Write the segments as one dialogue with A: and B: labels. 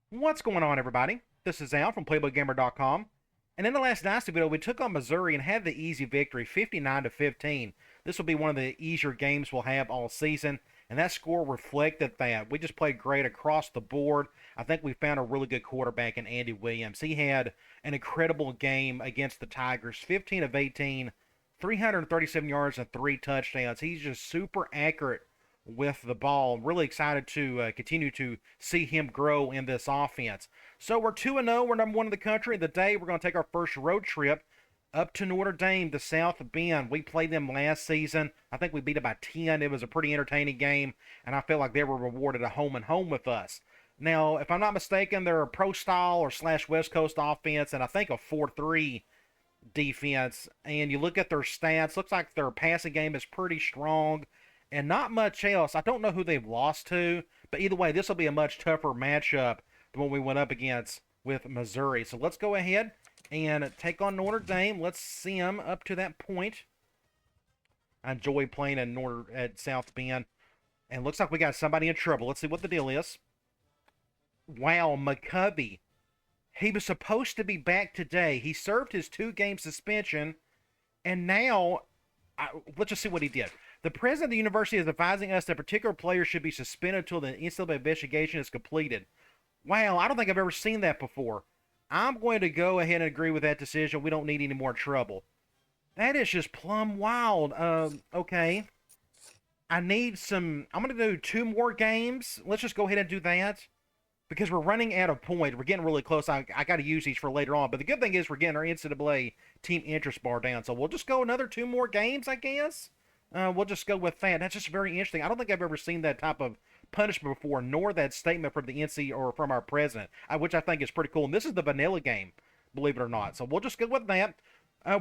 A: What's going on, everybody? This is Al from PlaybookGamer.com. And in the last Dynasty video, we took on Missouri and had the easy victory, 59-15. This will be one of the easier games we'll have all season, and that score reflected that. We just played great across the board. I think we found a really good quarterback in Andy Williams. He had an incredible game against the Tigers, 15 of 18, 337 yards and 3 touchdowns. He's just super accurate with the ball. Really excited to continue to see him grow in this offense. So we're 2-0. We're number 1 in the country. Today we're going to take our first road trip up to Notre Dame, to South Bend. We played them last season. I think we beat it by 10. It was a pretty entertaining game, and I feel like they were rewarded a home and home with us. Now, if I'm not mistaken, they're a pro style or slash West Coast offense, and I think a 4-3 defense. And you look at their stats, looks like their passing game is pretty strong and not much else. I don't know who they've lost to, but either way, this will be a much tougher matchup than what we went up against with Missouri. So let's go ahead and take on Notre Dame. Let's see them up to that point. I enjoy playing at South Bend. And looks like we got somebody in trouble. Let's see what the deal is. Wow, McCovey. He was supposed to be back today. He served his 2-game suspension, and now, let's just see what he did. The president of the university is advising us that particular players should be suspended until the NCAA investigation is completed. Wow, I don't think I've ever seen that before. I'm going to go ahead and agree with that decision. We don't need any more trouble. That is just plumb wild. Okay. I'm going to do 2 more games. Let's just go ahead and do that, because we're running out of points. We're getting really close. I got to use these for later on. But the good thing is we're getting our NCAA team interest bar down. So we'll just go another 2 more games, I guess. We'll just go with that. That's just very interesting. I don't think I've ever seen that type of punishment before, nor that statement from the NC or from our president, which I think is pretty cool. And this is the vanilla game, believe it or not. So we'll just go with that,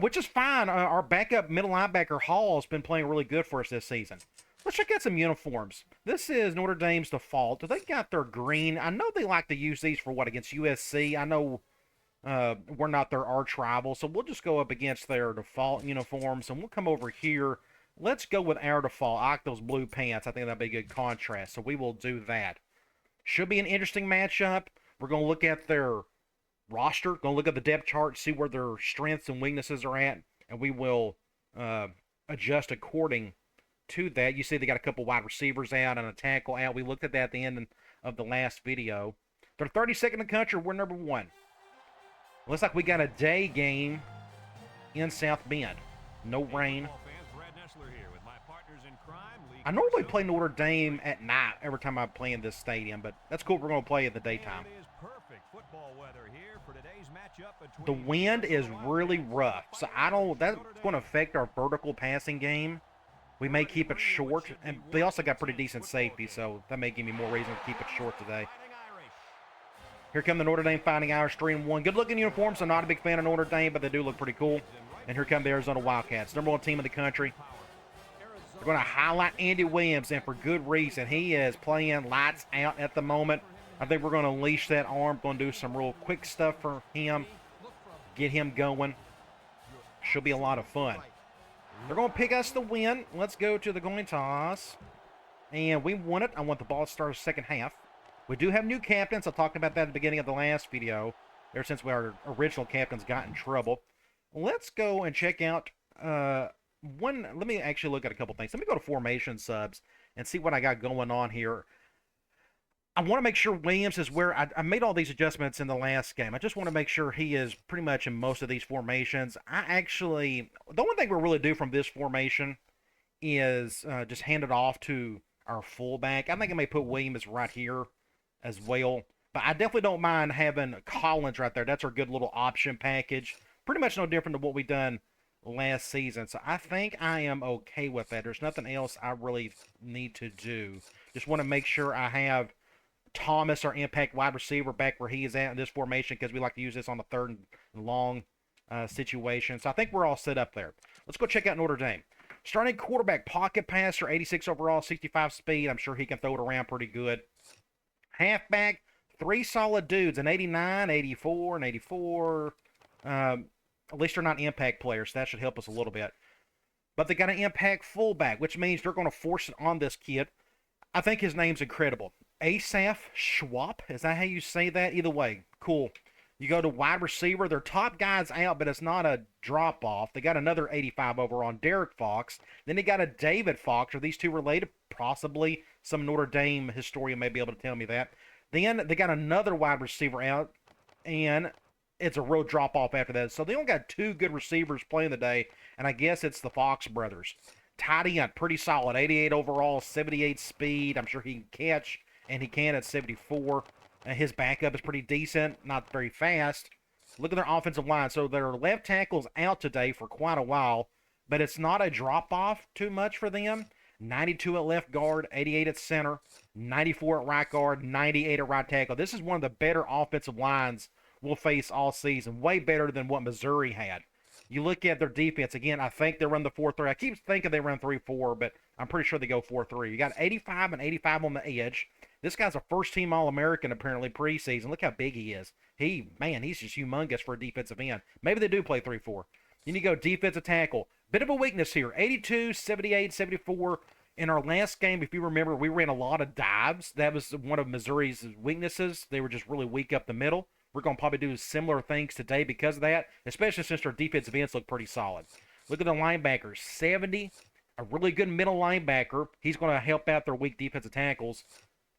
A: which is fine. Our backup middle linebacker Hall has been playing really good for us this season. Let's check out some uniforms. This is Notre Dame's default. They got their green. I know they like to use these for what, against USC. I know we're not their arch rival, so we'll just go up against their default uniforms, and we'll come over here. Let's go with our default. I like those blue pants. I think that'll be a good contrast, so we will do that. Should be an interesting matchup. We're going to look at their roster, going to look at the depth chart, see where their strengths and weaknesses are at, and we will adjust according to that. You see they got a couple wide receivers out and a tackle out. We looked at that at the end of the last video. They're 32nd in the country. We're number 1. Looks like we got a day game in South Bend. No rain. I normally play Notre Dame at night every time I play in this stadium, but that's cool. We're going to play in the daytime. The wind is really rough, so that's going to affect our vertical passing game. We may keep it short, and they also got pretty decent safety, so that may give me more reason to keep it short today. Here come the Notre Dame Fighting Irish 3-1. Good-looking uniforms. I'm not a big fan of Notre Dame, but they do look pretty cool. And here come the Arizona Wildcats, number 1 team in the country. We're going to highlight Andy Williams, and for good reason. He is playing lights out at the moment. I think we're going to unleash that arm. Going to do some real quick stuff for him. Get him going. Should be a lot of fun. They're going to pick us to win. Let's go to the coin toss. And we won it. I want the ball to start the second half. We do have new captains. I talked about that at the beginning of the last video. Ever since our original captains got in trouble. Let's go and check out let me actually look at a couple things. Let me go to formation subs and see what I got going on here. I want to make sure Williams is where I made all these adjustments in the last game. I just want to make sure he is pretty much in most of these formations. The only thing we really do from this formation is just hand it off to our fullback. I think I may put Williams right here as well. But I definitely don't mind having Collins right there. That's our good little option package. Pretty much no different than what we've done last season. So I think I am okay with that. There's nothing else I really need to do. Just want to make sure I have Thomas, our impact wide receiver, back where he is at in this formation, because we like to use this on the 3rd and long situation. So I think we're all set up there. Let's go check out Notre Dame. Starting quarterback, pocket passer, 86 overall, 65 speed. I'm sure he can throw it around pretty good. Halfback, 3 solid dudes, an 89, 84, and 84. At least they're not impact players, so that should help us a little bit. But they got an impact fullback, which means they're going to force it on this kid. I think his name's incredible. Asaph Schwab. Is that how you say that? Either way, cool. You go to wide receiver. Their top guy's out, but it's not a drop off. They got another 85 over on Derek Fox. Then they got a David Fox. Are these two related? Possibly. Some Notre Dame historian may be able to tell me that. Then they got another wide receiver out, and it's a real drop off after that. So they only got two good receivers playing today, and I guess it's the Fox brothers. Tight end, pretty solid. 88 overall, 78 speed. I'm sure he can catch, and he can at 74. His backup is pretty decent, not very fast. Look at their offensive line. So their left tackle's out today for quite a while, but it's not a drop-off too much for them. 92 at left guard, 88 at center, 94 at right guard, 98 at right tackle. This is one of the better offensive lines we'll face all season. Way better than what Missouri had. You look at their defense, again, I think they run the 4-3. I keep thinking they run 3-4, but I'm pretty sure they go 4-3. You got 85 and 85 on the edge. This guy's a first-team All-American, apparently, preseason. Look how big he is. Man, he's just humongous for a defensive end. Maybe they do play 3-4. Then you go defensive tackle. Bit of a weakness here. 82, 78, 74. In our last game, if you remember, we ran a lot of dives. That was one of Missouri's weaknesses. They were just really weak up the middle. We're going to probably do similar things today because of that, especially since our defensive ends look pretty solid. Look at the linebackers. 70, a really good middle linebacker. He's going to help out their weak defensive tackles.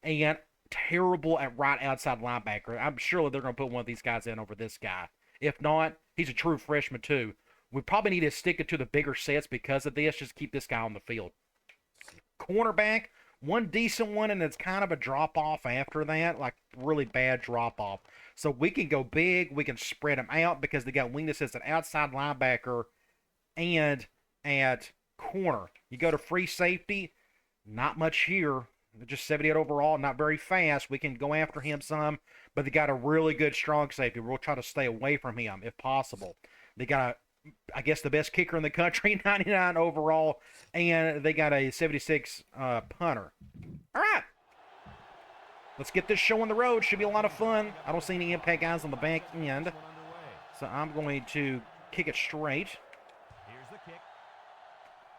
A: And terrible at right outside linebacker. I'm sure they're going to put one of these guys in over this guy. If not, he's a true freshman too. We probably need to stick it to the bigger sets because of this. Just keep this guy on the field. Cornerback, one decent one, and it's kind of a drop-off after that, like really bad drop-off. So we can go big, we can spread them out because they got weaknesses at outside linebacker and at corner. You go to free safety, not much here. Just 78 overall, not very fast. We can go after him some, but they got a really good strong safety. We'll try to stay away from him if possible. They got I guess the best kicker in the country, 99 overall, and they got a 76 punter. All right. Let's get this show on the road. Should be a lot of fun. I don't see any impact guys on the back end, so I'm going to kick it straight.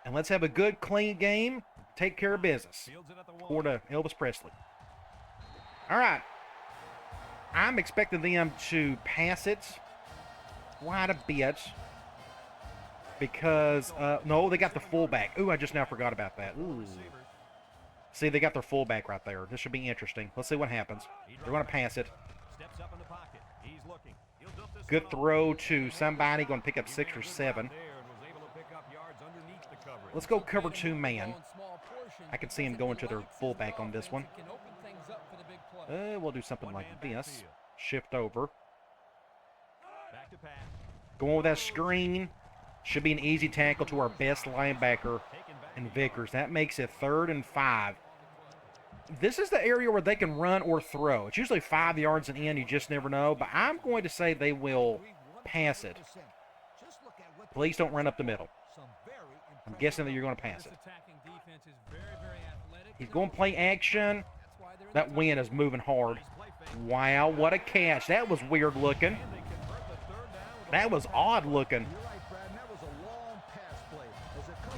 A: And let's have a good, clean game. Take care of business. Toward Elvis Presley. All right. I'm expecting them to pass it quite a bit. Because, no, they got the fullback. Ooh, I just now forgot about that. Ooh. See, they got their fullback right there. This should be interesting. Let's see what happens. They're going to pass it. Good throw to somebody. Going to pick up 6 or 7. Let's go cover 2 man. I can see him going to their fullback on this one. We'll do something like this. Shift over. Going with that screen. Should be an easy tackle to our best linebacker in Vickers. That makes it 3rd and 5. This is the area where they can run or throw. It's usually 5 yards and in. You just never know. But I'm going to say they will pass it. Please don't run up the middle. I'm guessing that you're going to pass it. He's going to play action. That wind is moving hard. Wow, what a catch. That was weird looking. That was odd looking.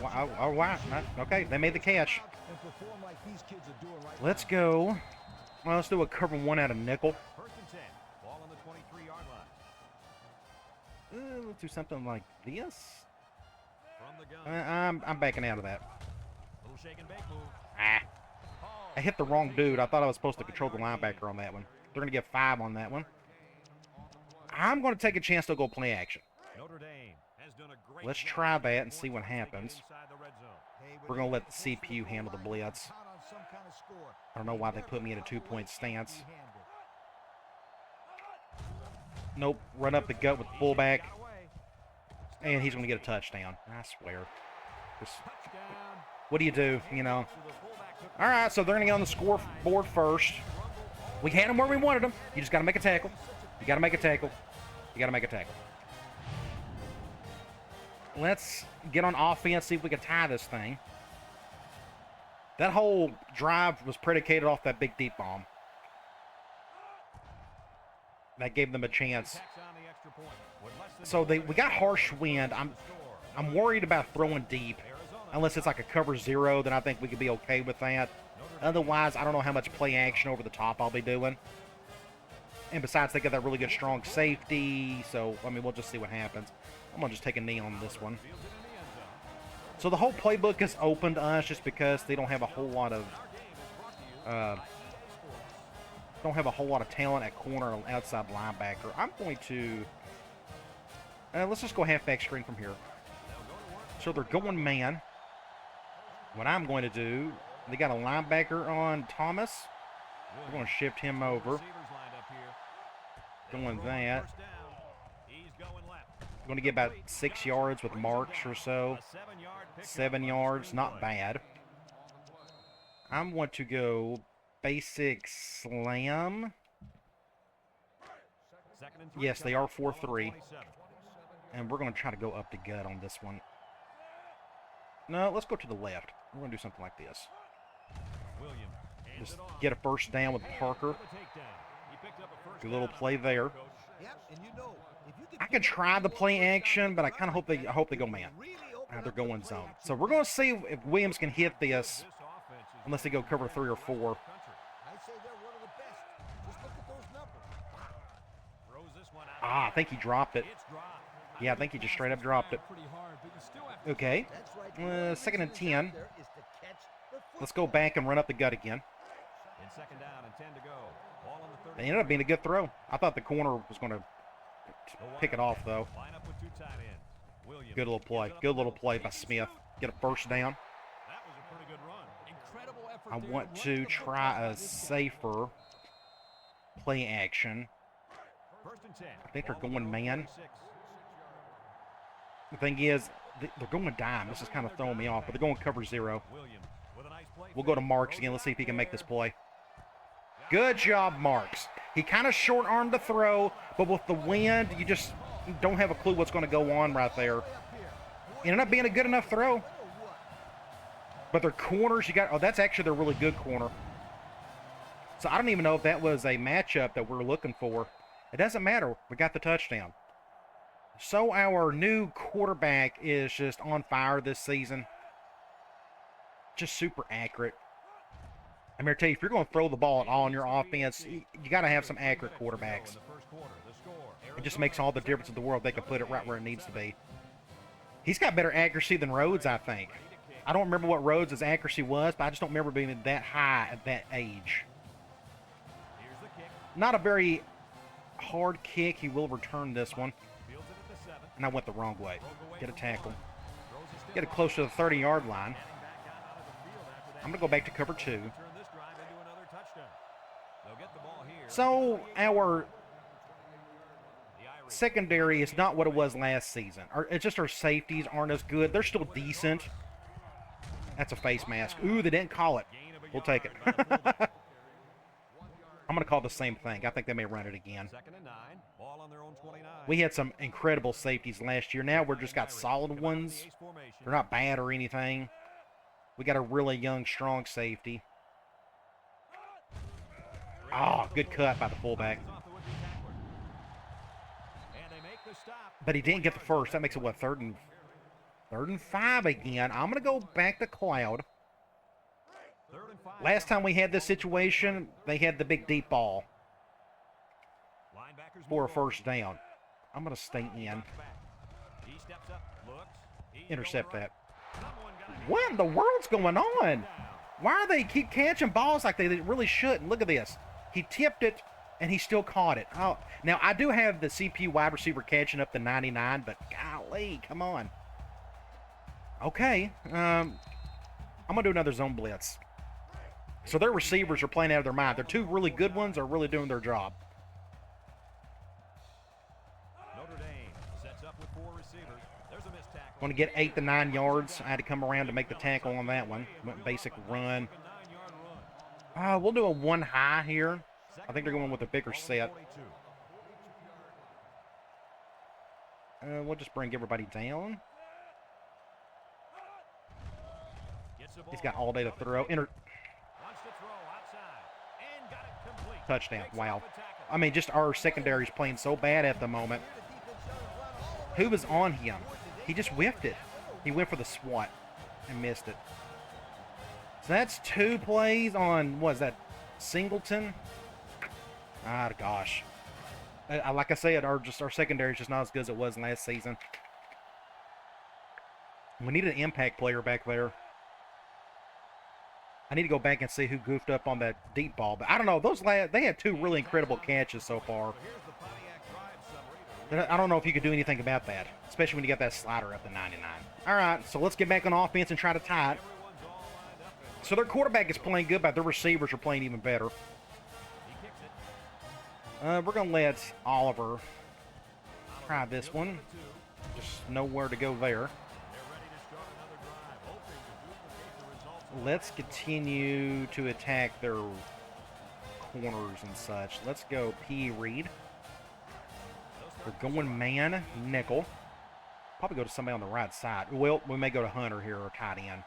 A: Wow, oh, wow. Okay, they made the catch. Let's go. Well, let's do a cover 1 out of nickel. Let's do something like this. I'm backing out of that. I hit the wrong dude. I thought I was supposed to control the linebacker on that one. They're going to get 5 on that one. I'm going to take a chance to go play action. Let's try that and see what happens. We're going to let the CPU handle the blitz. I don't know why they put me in a 2-point stance. Nope. Run up the gut with the fullback. And he's going to get a touchdown. I swear. What do you do, you know? All right, so they're going to get on the scoreboard first. We had them where we wanted them. You just got to make a tackle. You got to make a tackle. You got to make a tackle. Let's get on offense, see if we can tie this thing. That whole drive was predicated off that big deep bomb. That gave them a chance. So we got harsh wind. I'm worried about throwing deep. Unless it's like a cover 0, then I think we could be okay with that. Otherwise, I don't know how much play action over the top I'll be doing. And besides, they got that really good strong safety. So, I mean, we'll just see what happens. I'm going to just take a knee on this one. So the whole playbook is open to us just because they don't have a whole lot of talent at corner and outside linebacker. I'm going to let's just go halfback screen from here. So they're going man. What I'm going to do, they got a linebacker on Thomas. We're going to shift him over. Doing that. Going to get about 6 yards with marks or so. 7 yards, not bad. I'm going to go basic slam. Yes, they are 4-3. And we're going to try to go up the gut on this one. No, let's go to the left. We're going to do something like this. Just get a first down with Parker. Good little play there. I can try the play action, but I kind of hope they go man. They're going zone. So we're going to see if Williams can hit this, unless they go cover 3 or 4. I think he dropped it. Yeah, I think he just straight up dropped it. Okay. 2nd and 10. Let's go back and run up the gut again. It ended up being a good throw. I thought the corner was going to pick it off, though. Good little play. Good little play by Smith. Get a first down. I want to try a safer play action. I think they're going man. The thing is, they're going dime. This is kind of throwing me off, but they're going cover 0. We'll go to Marks again. Let's see if he can make this play. Good job, Marks. He kind of short-armed the throw, but with the wind, you just don't have a clue what's going to go on right there. Ended up being a good enough throw. But their corners, that's actually their really good corner. So I don't even know if that was a matchup that we're looking for. It doesn't matter. We got the touchdown. So our new quarterback is just on fire this season. Just super accurate. I'm here to tell you, if you're going to throw the ball at all in your offense, you got to have some accurate quarterbacks. It just makes all the difference in the world. They can put it right where it needs to be. He's got better accuracy than Rhodes, I think. I don't remember what Rhodes' accuracy was, but I just don't remember being that high at that age. Not a very hard kick. He will return this one. And I went the wrong way. Get a tackle. Get it close to the 30-yard line. I'm going to go back to cover 2. So our secondary is not what it was last season. It's just our safeties aren't as good. They're still decent. That's a face mask. Ooh, they didn't call it. We'll take it. I'm going to call the same thing. I think they may run it again. We had some incredible safeties last year. Now we're just got solid ones. They're not bad or anything. We got a really young, strong safety. Oh, good cut by the fullback. But he didn't get the first. That makes it, what, third and 5 again. I'm going to go back to Cloud. Last time we had this situation, they had the big deep ball for a first down. I'm going to stay in. Intercept that. What in the world's going on? Why do they keep catching balls like they really shouldn't? Look at this. He tipped it, and he still caught it. Oh, now, I do have the CPU wide receiver catching up to 99, but golly, come on. Okay. I'm going to do another zone blitz. So their receivers are playing out of their mind. Their 2 really good ones are really doing their job.
B: Notre Dame sets up with 4 receivers. There's a missed tackle.
A: Going to get 8 to 9 yards. I had to come around to make the tackle on that one. Went basic run. We'll do a 1 high here. I think they're going with a bigger set. We'll just bring everybody down. He's got all day to throw. Touchdown. Wow. I mean, just our secondary is playing so bad at the moment. Who was on him? He just whiffed it. He went for the swat and missed it. So that's 2 plays on, what is that, Singleton? Ah, gosh. Like I said, our secondary is just not as good as it was last season. We need an impact player back there. I need to go back and see who goofed up on that deep ball. But I don't know. Those lads, they had 2 really incredible catches so far. But I don't know if you could do anything about that, especially when you got that slider up to 99. All right, so let's get back on offense and try to tie it. So their quarterback is playing good, but their receivers are playing even better. We're going to let Oliver try this one. Just nowhere to go there. Let's continue to attack their corners and such. Let's go P. Reed. They're going man, nickel. Probably go to somebody on the right side. Well, we may go to Hunter here or tight end.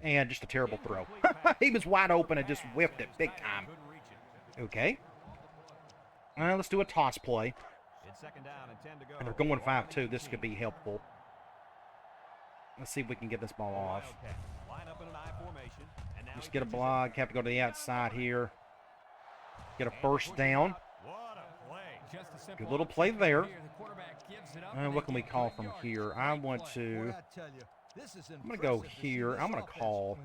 A: And just a terrible throw. He was wide open and just whiffed it big time. Okay. Let's do a toss play. And they're going 5-2. This could be helpful. Let's see if we can get this ball off. Just get a block. Have to go to the outside here. Get a first down. Good little play there. What can we call from here? I want to... I'm going to go here. I'm going to call...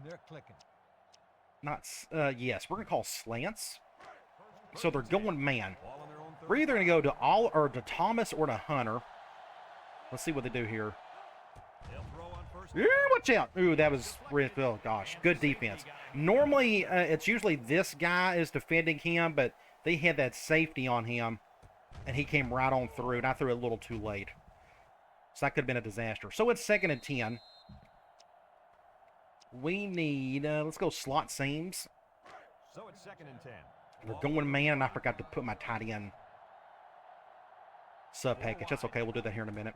A: Yes, we're going to call slants. So they're going man. We're either going to go to Thomas or to Hunter. Let's see what they do here. Watch out. Ooh, that was... Oh, gosh. Good defense. Normally, it's usually this guy is defending him, but they had that safety on him, and he came right on through, and I threw it a little too late. So that could have been a disaster. So it's 2nd and 10. We need... let's go slot seams.
B: So it's 2nd and 10.
A: We're going man, and I forgot to put my tight end sub package. That's okay. We'll do that here in a minute.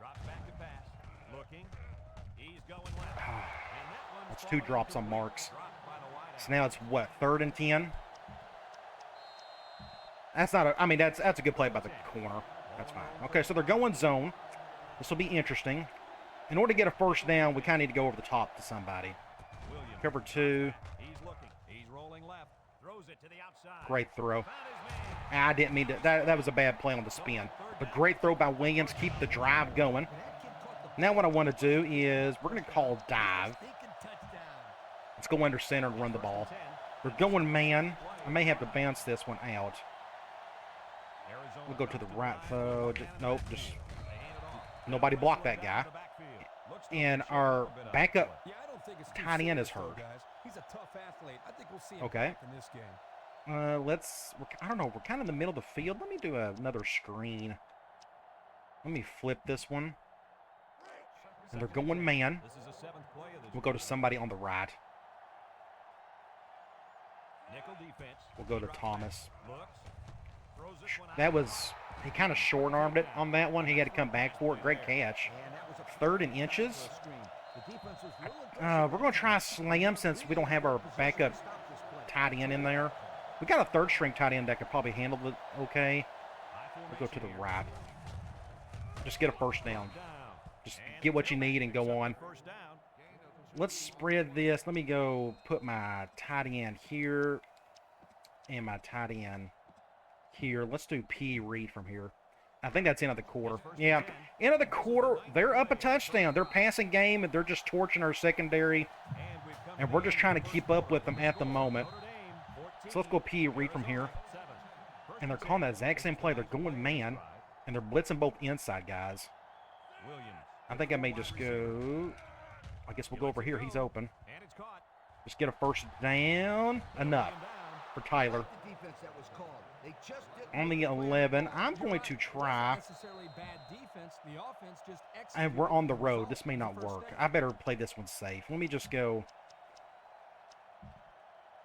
A: That's 2 drops on marks. So now it's what, 3rd and 10? That's not a... I mean, that's a good play by the corner. That's fine. Okay, so they're going zone. This will be interesting. In order to get a first down, we kind of need to go over the top to somebody. Cover 2. Great throw. I didn't mean to... That was a bad play on the spin. But great throw by Williams. Keep the drive going. Now what I want to do is we're going to call dive. Let's go under center and run the ball. They're going man. I may have to bounce this one out. We'll go to the right, though. Nope, just nobody blocked that guy. And our backup tight end is hurt. Okay. I don't know, we're kind of in the middle of the field. Let me do another screen. Let me flip this one. And they're going man. We'll go to somebody on the right. We'll go to Thomas. That was... He kind of short-armed it on that one. He had to come back for it. Great catch. 3rd and inches. We're going to try slam since we don't have our backup tight end in there. We got a 3rd-string tight end that could probably handle it okay. We'll go to the right. Just get a first down. Just get what you need and go on. Let's spread this. Let me go put my tight end here and my tight end here. Let's do P. Reed from here. I think that's end of the quarter. Yeah, end of the quarter. They're up a touchdown. Their passing game, and they're just torching our secondary, and we're just trying to keep up with them at the moment. So let's go P. Reed from here. And they're calling that exact same play. They're going man, and they're blitzing both inside guys. I think I may just go... I guess we'll go over here. He's open. Just get a first down. Enough for Tyler. On the 11, I'm going to try. And we're on the road. This may not work. I better play this one safe. Let me just go.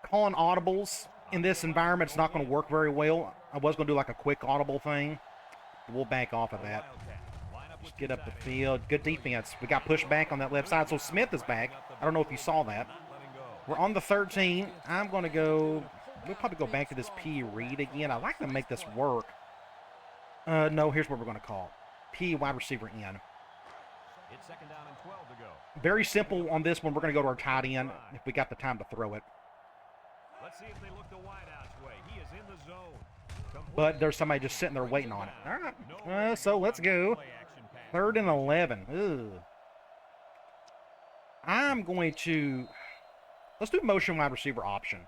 A: Calling audibles in this environment is not going to work very well. I was going to do like a quick audible thing. We'll back off of that. Just get up the field. Good defense. We got pushed back on that left side, so Smith is back. I don't know if you saw that. We're on the 13. I'm going to go... We'll probably go back to this P. Reed again. I like to make this work. No, here's what we're going to call. P. wide receiver in.
B: It's second down and 12 to go.
A: Very simple on this one. We're going to go to our tight end if we got the time to throw it.
B: Let's see if they look the wideout's way. He is in the zone.
A: But there's somebody just sitting there waiting on it. All right. So let's go. 3rd and 11. Ugh. I'm going to... Let's do motion wide receiver option.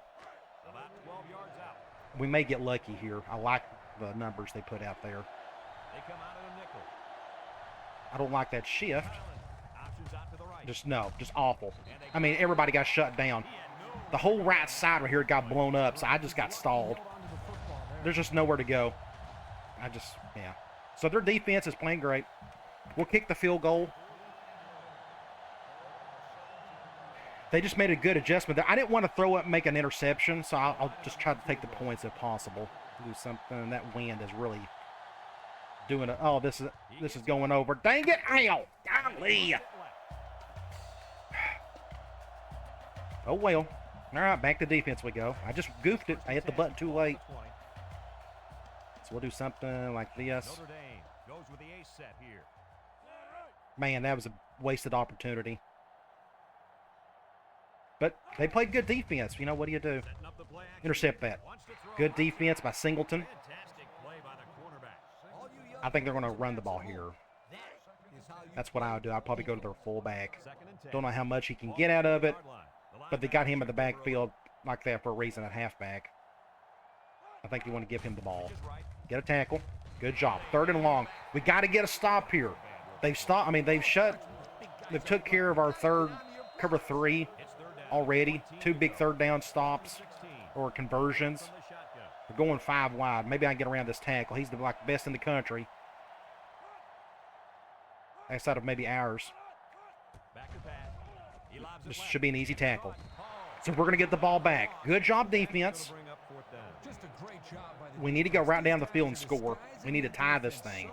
B: About 12 yards out.
A: We may get lucky here. I like the numbers they put out there.
B: They come out in a nickel.
A: I don't like that shift.
B: Options out to the right.
A: Just awful. I mean, everybody got shut down. The whole right side right here got blown up, so I just got stalled. There's just nowhere to go. Yeah. So their defense is playing great. We'll kick the field goal. They just made a good adjustment there. I didn't want to throw it and make an interception, so I'll just try to take the points if possible. Do something. That wind is really doing it. Oh, this is going over. Dang it. Ow. Golly. Oh, well. All right, back to defense we go. I just goofed it. I hit the button too late. So we'll do something like this.
B: Notre Dame goes with the ace set here.
A: Man, that was a wasted opportunity. But they played good defense. You know, what do you do?
B: Setting up the play action.
A: Intercept that.
B: Wants to throw.
A: Good defense by Singleton.
B: Fantastic play by the quarterback.
A: I think they're going to run the ball here. That's what I would do. I'd probably go to their fullback.
B: Second and 10.
A: Don't know how much he can get out of it, but they got him in the backfield like that for a reason at halfback. I think you want to give him the ball. Get a tackle. Good job. 3rd and long. We got to get a stop here. They've stopped. I mean, they've took care of our cover 3 already. 2 big 3rd down stops or conversions. We're going 5 wide. Maybe I can get around this tackle. He's the best in the country. Outside of maybe ours. This should be an easy tackle. So we're going to get the ball back. Good job, defense. We need to go right down the field and score. We need to tie this thing.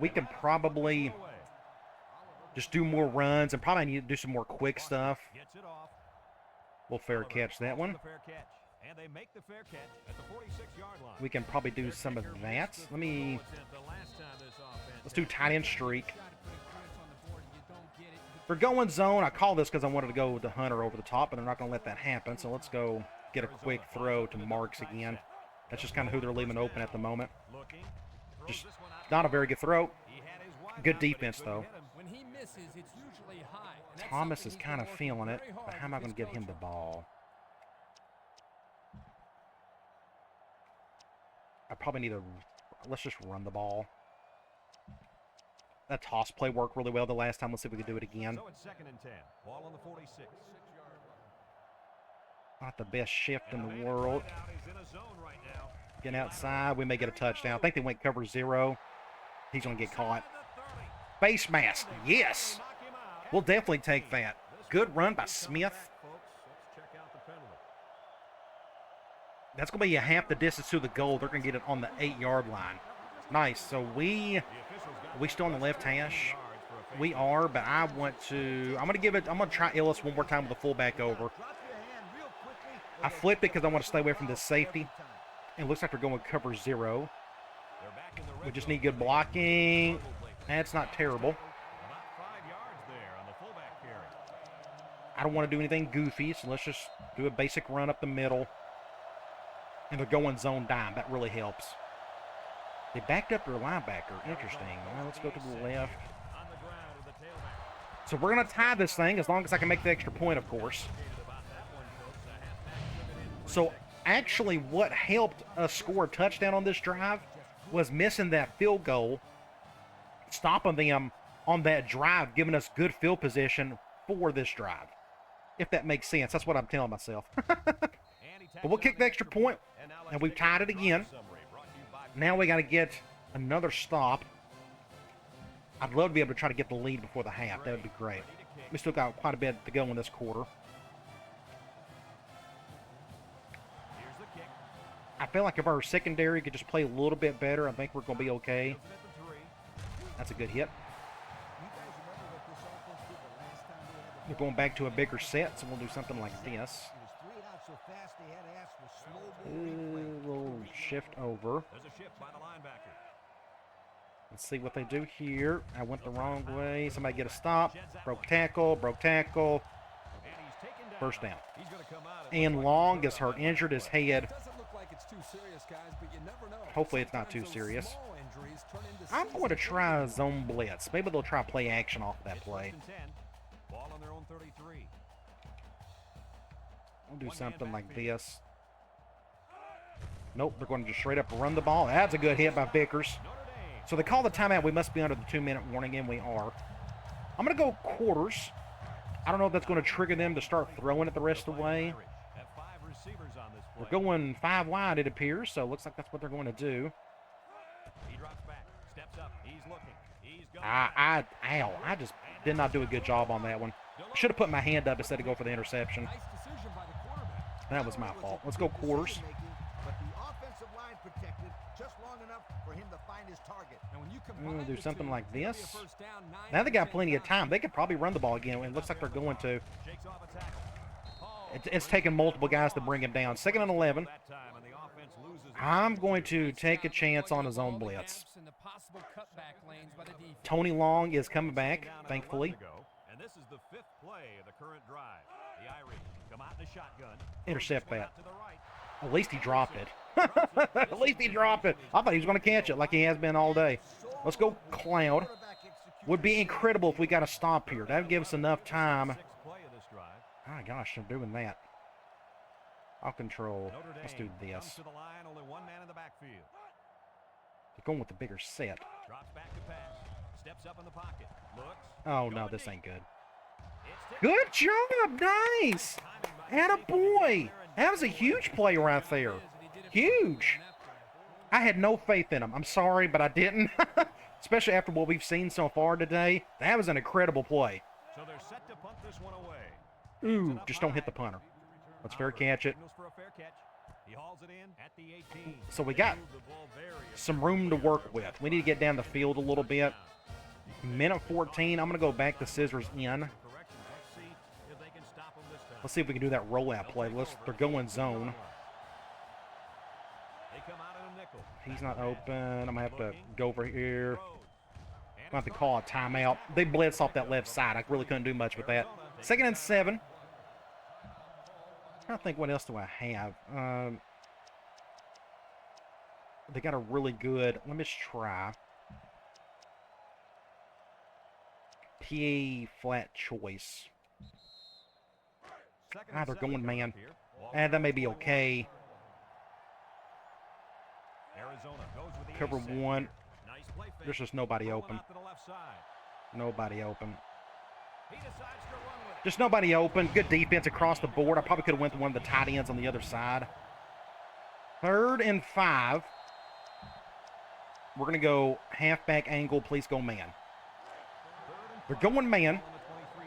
A: We could probably just do more runs and probably need to do some more quick stuff. We'll fair catch that one.
B: And they make the fair catch at the 46-yard line.
A: We can probably do some of that. Let's do tight end streak. For going zone, I call this because I wanted to go to Hunter over the top, but they're not going to let that happen. So let's go get a quick throw to Marks again. That's just kind of who they're leaving open at the moment. Just not a very good throw. Good defense, though. Thomas is kind of feeling it, but how am I going to get him the ball? I probably need to... Let's just run the ball. That toss play worked really well the last time. Let's see if we can do it again.
B: So it's 2nd and 10. Ball on the 46.
A: Not the best shift in the world. Getting outside. We may get a touchdown. I think they went cover 0. He's going to get caught. Face mask. Yes. We'll definitely take that. Good run by Smith. That's going to be a half the distance to the goal. They're going to get it on the 8-yard line. Nice. So are we still on the left hash? We are, but I want to... I'm going to try Ellis one more time with the fullback over. I flipped it because I want to stay away from this safety. It looks like they're going cover 0. We just need good blocking. That's not terrible. I don't want to do anything goofy, so let's just do a basic run up the middle. And they're going zone dime. That really helps. They backed up their linebacker. Interesting. Well, let's go to the left. So we're going to tie this thing as long as I can make the extra point, of course. So actually what helped us score a touchdown on this drive was missing that field goal, stopping them on that drive, giving us good field position for this drive. If that makes sense. That's what I'm telling myself. But we'll kick the extra point, and we've tied it again. Now we got to get another stop. I'd love to be able to try to get the lead before the half. That would be great. We still got quite a bit to go in this quarter. I feel like if our secondary could just play a little bit better, I think we're going to be okay. That's a good hit. We're going back to a bigger set, so we'll do something like this. We'll shift over.
B: There's a shift by the linebacker.
A: Let's see what they do here. I went the wrong way. Somebody get a stop. Broke tackle. Broke tackle.
B: And he's taken down.
A: First down.
B: He's going to come out.
A: And Long gets hurt. Injured his head.
C: Doesn't look like it's too serious, guys, but you never know.
A: Hopefully it's not too
C: Sometimes those
A: serious.
C: small injuries turn into
A: I'm going to try a zone blitz. Maybe they'll try play action off of that
B: It's
A: play.
B: 1st and 10. Ball on their own 33.
A: We'll do something like this. Nope, they're going to just straight up run the ball. That's a good hit by Vickers.
B: Notre Dame.
A: So they call the timeout. We must be under the 2-minute warning, and we are. I'm going to go quarters. I don't know if that's going to trigger them to start throwing it the rest of the way.
B: Irish have 5 receivers on this play.
A: We're going 5 wide, it appears, so it looks like that's what they're going to do.
B: He drops back, steps up, he's looking, he's going.
A: I just did not do a good job on that one. Should have put my hand up instead of go for the interception.
C: Nice decision by the quarterback.
A: That was my fault. Let's go quarters.
D: But the offensive line protected just long enough for him to find his target.
C: And when you
A: I'm
C: combine
A: going to do
C: the
A: something
C: two,
A: like
C: it's gonna be a
A: this.
C: first down, 9
A: Now they got
C: to
A: plenty
C: 10
A: of time. They could probably run the ball again. It looks like they're going to.
B: Shakes off a tackle. Oh,
A: It's taking multiple guys to bring him down. 2nd and 11.
B: that time, and the offense loses.
A: I'm going to take a chance on a zone blitz.
C: And the possible cutback lanes by the defense.
A: Tony Long is coming back,
B: Down and
A: thankfully.
B: 11 to go, and this is the 5th play of the current drive. The Irish come out in the shotgun.
A: Intercept
B: One
A: that.
B: out to the right.
A: At least he dropped it. At least he dropped it. I thought he was going to catch it like he has been all day. Let's go Cloud. Would be incredible if we got a stop here. That would give us enough time.
B: 6th play of this drive.
A: Oh, gosh, I'm doing that. I'll control.
B: Notre
A: Let's do
B: Dame comes
A: this.
B: to the line, only one man in the backfield.
A: They're going with the bigger set.
B: Drops back to pass. Steps up in the pocket. Looks.
A: Oh, no,
B: going
A: this
B: deep.
A: ain't good.
B: It's
A: Good job. Nice. Attaboy. That was a huge play right there. Huge. I had no faith in him. I'm sorry, but I didn't. Especially after what we've seen so far today. That was an incredible play.
B: So they're set to punt this one away.
A: Ooh, just don't hit the punter. Let's fair catch it.
B: Signals for a fair catch. He hauls it in at the 18.
A: So we got
B: Moved the ball very
A: some room to work with. We need to get down the field a little bit. Minute 14. I'm going to go back to scissors in.
B: corrections. Let's see if they can stop him this time.
A: Let's see if we can do that rollout play. They're going zone.
B: They come out in a nickel.
A: He's not open. I'm going to have to go over here.
B: Throws.
A: I'm going to have to call a timeout. They blitzed off that left side. I really couldn't do much with that. 2nd and 7. I'm trying to think what else do I have. They got a really good. Let me just try. PA flat choice.
B: Second and
A: They're
B: 7
A: going
B: coming
A: man.
B: up here. Walker
A: That may be okay.
B: Arizona goes with the
A: Cover
B: ace set.
A: 1.
B: Nice play fake.
A: There's just nobody
B: Rolling
A: open.
B: out to the left side.
A: Nobody open.
B: He decides to run with it.
A: Just nobody open. Good defense across the board. I probably could have went to one of the tight ends on the other side. 3rd and 5. We're going to go halfback angle. Please go man. They're going man.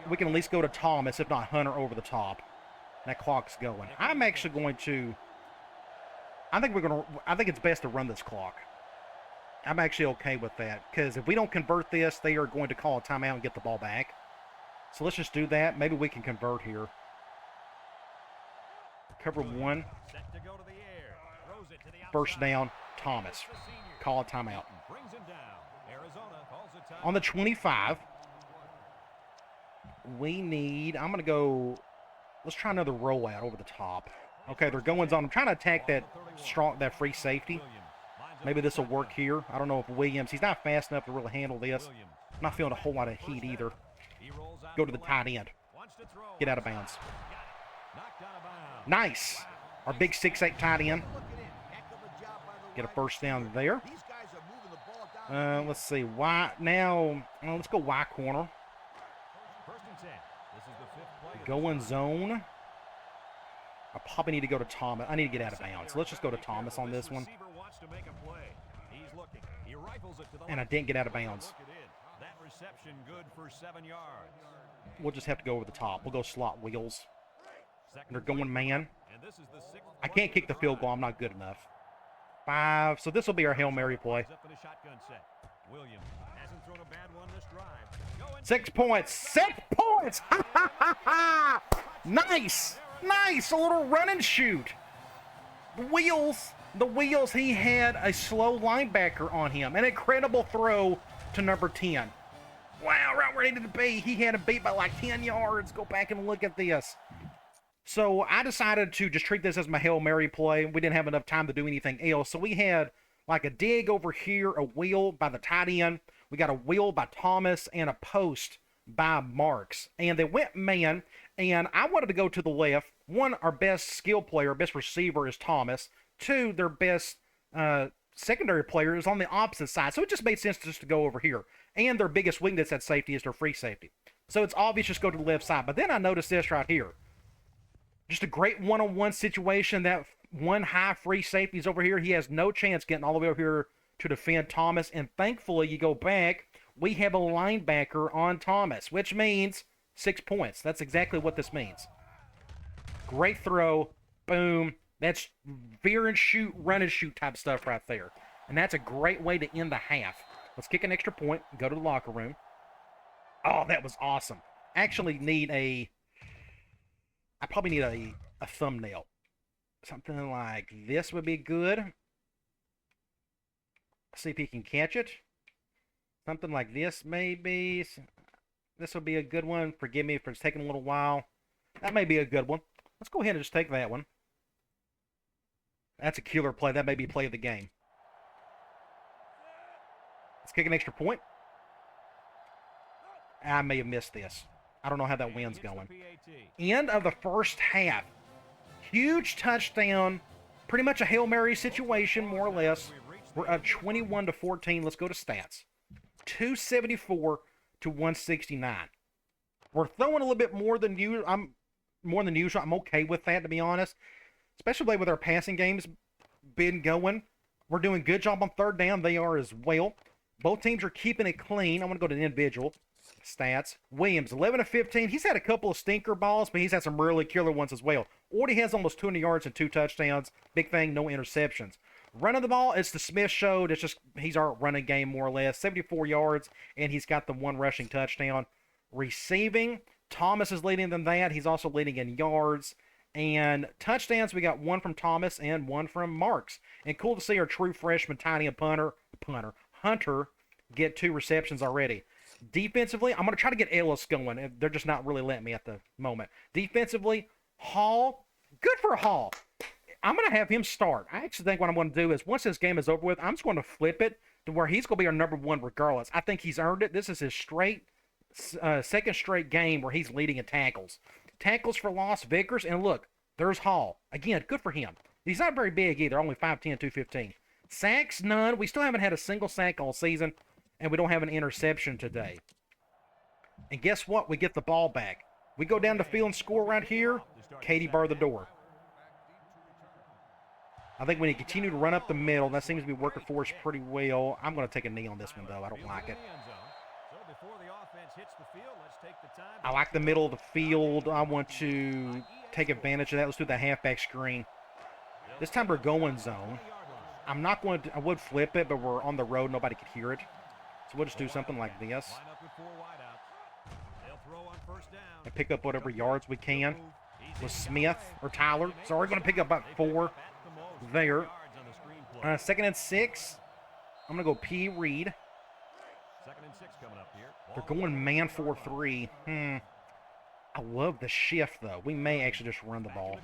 A: We can at least go to Thomas, if not Hunter, over the top. That clock's going. I'm actually going to. I think it's best to run this clock. I'm actually okay with that because if we don't convert this, they are going to call a timeout and get the ball back. So let's just do that. Maybe we can convert here. Cover 1.
B: Set to go to the air. Throws it to the
A: First
B: outside.
A: down. Thomas.
B: The senior.
A: Call a timeout.
B: Brings him down. Arizona calls a time.
A: On the 25. We need. I'm going to go. Let's try another rollout over the top. Okay, they're going zone. I'm trying to attack that free safety. Maybe this will work here. I don't know if Williams. He's not fast enough to really handle this. I'm not feeling a whole lot of heat either. Go to the tight end. Get out of bounds. Nice. Our big 6'8" tight end. Get a first down there. Let's see. Y now. Let's go Y corner.
B: First and 10. This is the 5th play.
A: Going zone. I probably need to go to Thomas. I need to get out of bounds. Let's just go to Thomas on this one.
B: Receiver wants to make a play. He's looking. He rifles it to the
A: And I
B: left.
A: didn't get out of bounds.
B: Look it in. That reception good for 7 yards.
A: We'll just have to go over the top. We'll go slot wheels.
B: Second
A: They're going man.
B: And this is the 6th
A: I can't kick the field goal. I'm not good enough. 5. So this will be our Hail Mary play.
B: Up in a shotgun set. Williams hasn't thrown a bad one this drive. Going
A: 6 points. 6 points. Ha ha ha ha. Nice. Nice, a little run and shoot. The wheels, he had a slow linebacker on him. An incredible throw to number 10. Wow, right where he needed to be. He had him beat by like 10 yards. Go back and look at this. So I decided to just treat this as my Hail Mary play. We didn't have enough time to do anything else. So we had like a dig over here, a wheel by the tight end. We got a wheel by Thomas and a post by Marks. And they went man, and I wanted to go to the left. One, our best skill player, best receiver is Thomas. Two, their best secondary player is on the opposite side. So it just made sense just to go over here. And their biggest weakness at safety is their free safety. So it's obvious just go to the left side. But then I noticed this right here. Just a great one-on-one situation. That one high free safety is over here. He has no chance getting all the way over here to defend Thomas. And thankfully, you go back, we have a linebacker on Thomas, which means 6 points. That's exactly what this means. Great throw. Boom. That's veer and shoot, run and shoot type stuff right there. And that's a great way to end the half. Let's kick an extra point, go to the locker room. Oh, that was awesome. Actually I probably need a thumbnail. Something like this would be good. See if he can catch it. Something like this, maybe. This will be a good one. Forgive me for it's taking a little while. That may be a good one. Let's go ahead and just take that one. That's a killer play. That may be play of the game. Let's kick an extra point. I may have missed this. I don't know how that wind's going. End of the first half. Huge touchdown. Pretty much a Hail Mary situation, more or less. We're up 21-14. Let's go to stats. 274 to 169. We're throwing a little bit more than usual. I'm okay with that, to be honest. Especially with our passing games been going. We're doing a good job on third down. They are as well. Both teams are keeping it clean. I'm going to go to the individual stats. Williams, 11 of 15. He's had a couple of stinker balls, but he's had some really killer ones as well. Already has almost 200 yards and 2 touchdowns. Big thing, no interceptions. Running the ball, it's the Smith show. It's just, he's our running game more or less. 74 yards, and he's got the 1 rushing touchdown. Receiving, Thomas is leading them that. He's also leading in yards. And touchdowns, we got 1 from Thomas and 1 from Marks. And cool to see our true freshman tight end Hunter get 2 receptions already. Defensively, I'm going to try to get Ellis going. They're just not really letting me at the moment. Defensively, Hall, good for Hall. I'm going to have him start. I actually think what I'm going to do is once this game is over with, I'm just going to flip it to where he's going to be our number 1 regardless. I think he's earned it. This is his second straight game where he's leading in tackles. Tackles for loss, Vickers, and look, there's Hall. Again, good for him. He's not very big either, only 5'10", 215. Sacks, none. We still haven't had a single sack all season, and we don't have an interception today. And guess what? We get the ball back. We go down the field and score right here. Katie bar the door. I think we need to continue to run up the middle. That seems to be working for us pretty well. I'm going to take a knee on this one, though. I don't like it. I like the middle of the field. I want to take advantage of that. Let's do the halfback screen. This time we're going zone. I'm not going to, I would flip it, but we're on the road. Nobody could hear it. So we'll just do something like this. And pick up whatever yards we can with Smith or Tyler. So we're going to pick up about 4 there. 2nd and 6. I'm going to go P. Reed.
B: 2nd and 6 coming up here.
A: They're going man 4-3. I love the shift, though. We may actually just run the ball.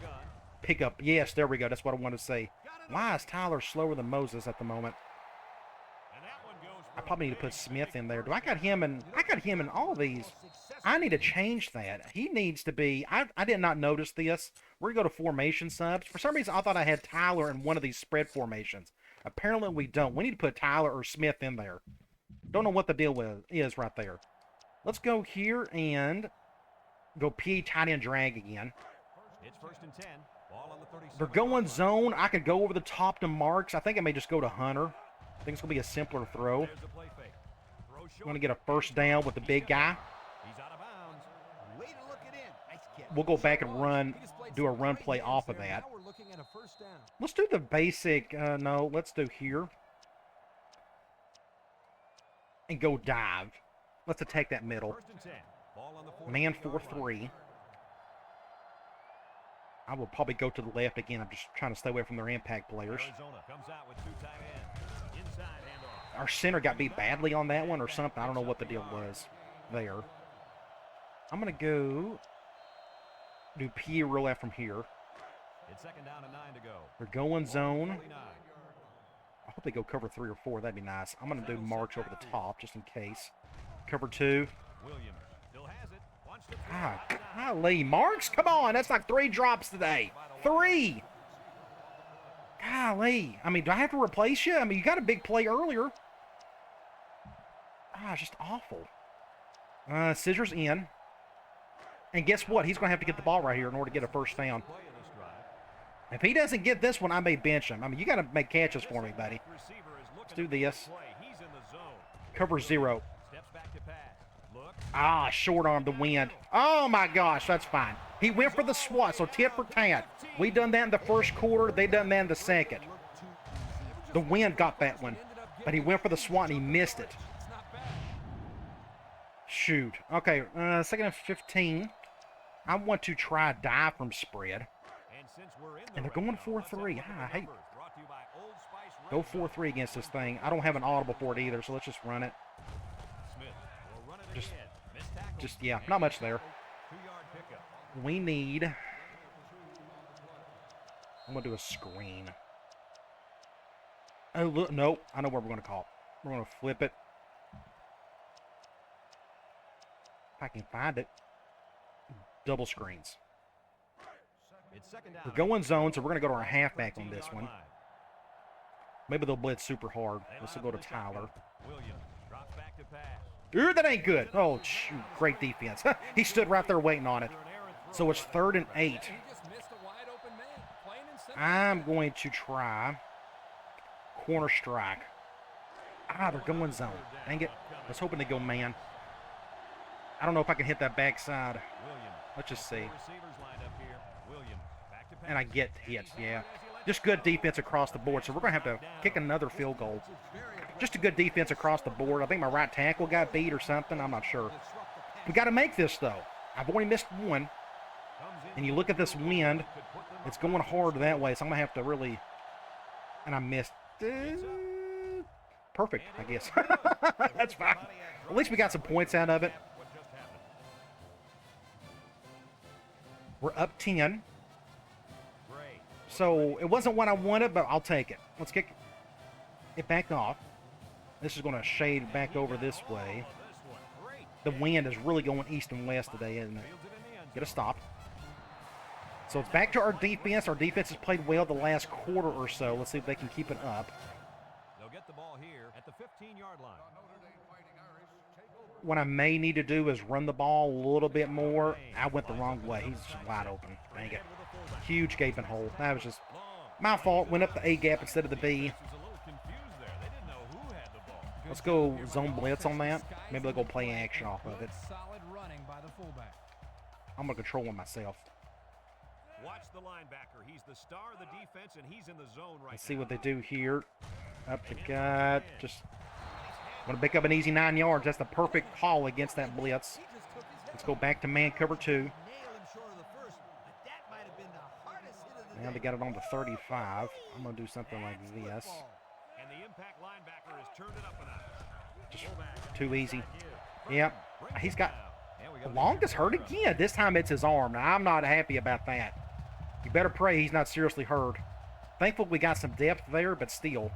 A: Pick up. Yes, there we go. That's what I wanted to say. Why is Tyler slower than Moses at the moment? I probably need to put Smith in there. Do I got him in all of these? I need to change that. He needs to be. I did not notice this. We're going to go to formation subs. For some reason, I thought I had Tyler in one of these spread formations. Apparently, we don't. We need to put Tyler or Smith in there. Don't know what the deal is right there. Let's go here and go P, tight end, drag again.
B: It's 1st and 10. Ball on the 37.
A: They're going zone. I could go over the top to Marks. I think I may just go to Hunter. I think it's going to be a simpler throw.
B: There's the play fake. Throw short.
A: I'm going to get a first down with the big guy.
B: He's out of bounds.
D: Way to look it in. Nice catch.
A: We'll go back and do a run play off of that.
C: Now we're looking at a first down.
A: Let's do the basic. No, let's do here. And go dive. Let's attack that middle.
B: 1st and 10. Ball on the 40.
A: Man 4-3. I will probably go to the left again. I'm just trying to stay away from their impact players.
B: Arizona comes out with 2 tight ends. Inside handoff.
A: Our center got beat badly on that one or something. I don't know what the deal was there. I'm going to go do Pierre left from here.
B: It's 2nd down and 9 to go.
A: They're going zone.
B: 49.
A: I hope they go cover 3 or 4. That'd be nice. I'm going to do march over the top just in case. Cover 2.
B: Williams still has it. Wants to throw
A: Ah,
B: outside.
A: golly, Marks, come on. That's like 3 drops today. 3. Golly. I mean, do I have to replace you? I mean, you got a big play earlier. Ah, it's just awful. Scissors in. And guess what? He's going to have to get the ball right here in order to get a first down.
B: Play in this drive.
A: If he doesn't get this one, I may bench him. I mean, you got to make catches for me, buddy.
B: Receiver is looking
A: Let's do
B: for the
A: this.
B: play. He's in the zone.
A: Cover 0.
B: Steps back to pass. Look.
A: Ah, short arm the wind. Oh, my gosh, that's fine. He went for the swat, so tit for tat. We done that in the first quarter. They done that in the second. The wind got that one, but he went for the swat and he missed it.
C: It's not bad.
A: Shoot. Okay, 2nd and 15. I want to try a dive from spread.
B: And since we're in the
A: And they're
B: red
A: going
B: zone,
A: 4-3.
B: let's have a look at
A: Ah, I
B: the
A: hate-
B: numbers. Brought to you by Old Spice
A: Go
B: Running
A: 4-3 against this thing. I don't have an audible for it either, so let's just run it.
B: Smith will run it
A: Just-
B: again. Missed tackle.
A: Just, yeah, not much there.
B: 2-yard pickup.
A: We need... I'm going to do a screen. Oh, look, nope. I know where we're going to call it. We're going to flip it. If I can find it. Double screens.
B: It's 2nd down.
A: We're going zone, so we're going to go to our halfback on this
B: 13-yard
A: one.
B: line.
A: Maybe they'll blitz super hard.
B: They
A: This
B: line
A: will
B: up
A: go
B: in
A: to
B: the shotgun.
A: Tyler.
B: Williams drops back to pass.
A: Ooh, that ain't good. Oh, shoot. Great defense. He stood right there waiting on it.
B: After an errant throw
A: So it's
B: by
A: 3rd and
B: the
A: 8.
C: He just missed a wide open man. Plain and simple.
A: I'm going to try corner strike. Ah, they're going zone. Dang it. I was hoping to go man. I don't know if I can hit that backside.
B: Williams.
A: Let's just see.
B: Four receivers lined up here. Williams back to pass.
A: And I get hit, yeah. Just good defense across the board. So we're going to have to kick another field goal. Just a good defense across the board. I think my right tackle got beat or something. I'm not sure. We got to make this, though. I've only missed one. And you look at this wind. It's going hard that way, so I'm going to have to really... And I missed... perfect, I guess. That's fine. At least we got some points out of it.
B: What just happened?
A: We're up 10.
B: Gray.
A: So it wasn't what I wanted, but I'll take it. Let's kick it back off. This is going to shade back over this way.
B: This one. Great.
A: The wind is really going east and west today, isn't it?
B: Fields it in the end
A: Get a
B: zone.
A: stop. So it's back to our defense. Our defense has played well the last quarter or so. Let's see if they can keep it up.
B: They'll get the ball here at the 15-yard line.
A: What I may need to do is run the ball a little bit more. I went the wrong way. He's wide open. Dang it. Huge gaping hole. That was just
B: Long.
A: my fault. Went up the A gap instead of the B.
B: Was a little confused there. They didn't know who had the ball.
A: Let's go zone blitz on that. Maybe they'll go play action off of it.
C: Solid running by the fullback.
A: I'm going to control him myself.
B: Watch the linebacker. He's the star of the defense, and he's in the zone right
A: Let's see
B: now.
A: what they do here. Up the gut. Just want to pick up an easy 9 yards. That's the perfect call against that blitz. Let's go back to man cover 2.
D: Nail him short of the first, but that might have been the hardest hit of the
A: Now
D: day.
A: they got it on to 35. I'm going to do something like this.
B: And the impact linebacker has turned it up a notch.
A: Just
B: Fullback
A: too
B: on the
A: easy.
B: inside give.
A: Yep.
B: Brings
A: He's
B: it
A: got
B: down. And we
A: the
B: got a
A: longest hurt
B: pickup.
A: again. This time it's his arm. Now, I'm not happy about that. You better pray he's not seriously hurt. Thankful we got some depth there, but still.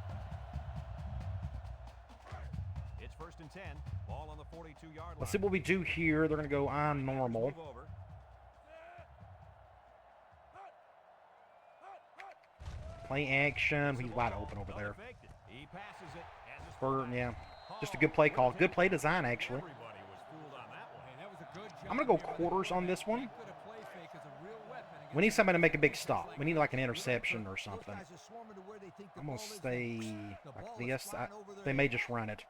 B: It's 1st and 10. Ball on the 42-yard line.
A: Let's see what we do here. They're going to go on normal.
B: Move over.
A: Play action. He's wide open over there.
B: Faked it. He passes it. Has his
A: For,
B: fullback.
A: yeah, just a good play call. Good play design, actually.
B: Everybody was fooled on that one.
C: Hey, that was a good job.
A: I'm going to go quarters on this one.
C: Good a play fake is a real weapon against
A: We need somebody to make a big stop. We need like an interception or
D: Those
A: something.
D: guys are swarming to where they think the
A: I'm going
D: ball
A: to
D: is.
A: stay
D: The
A: like
D: ball is
A: this.
D: flying over their
A: They may
D: head.
A: just run it.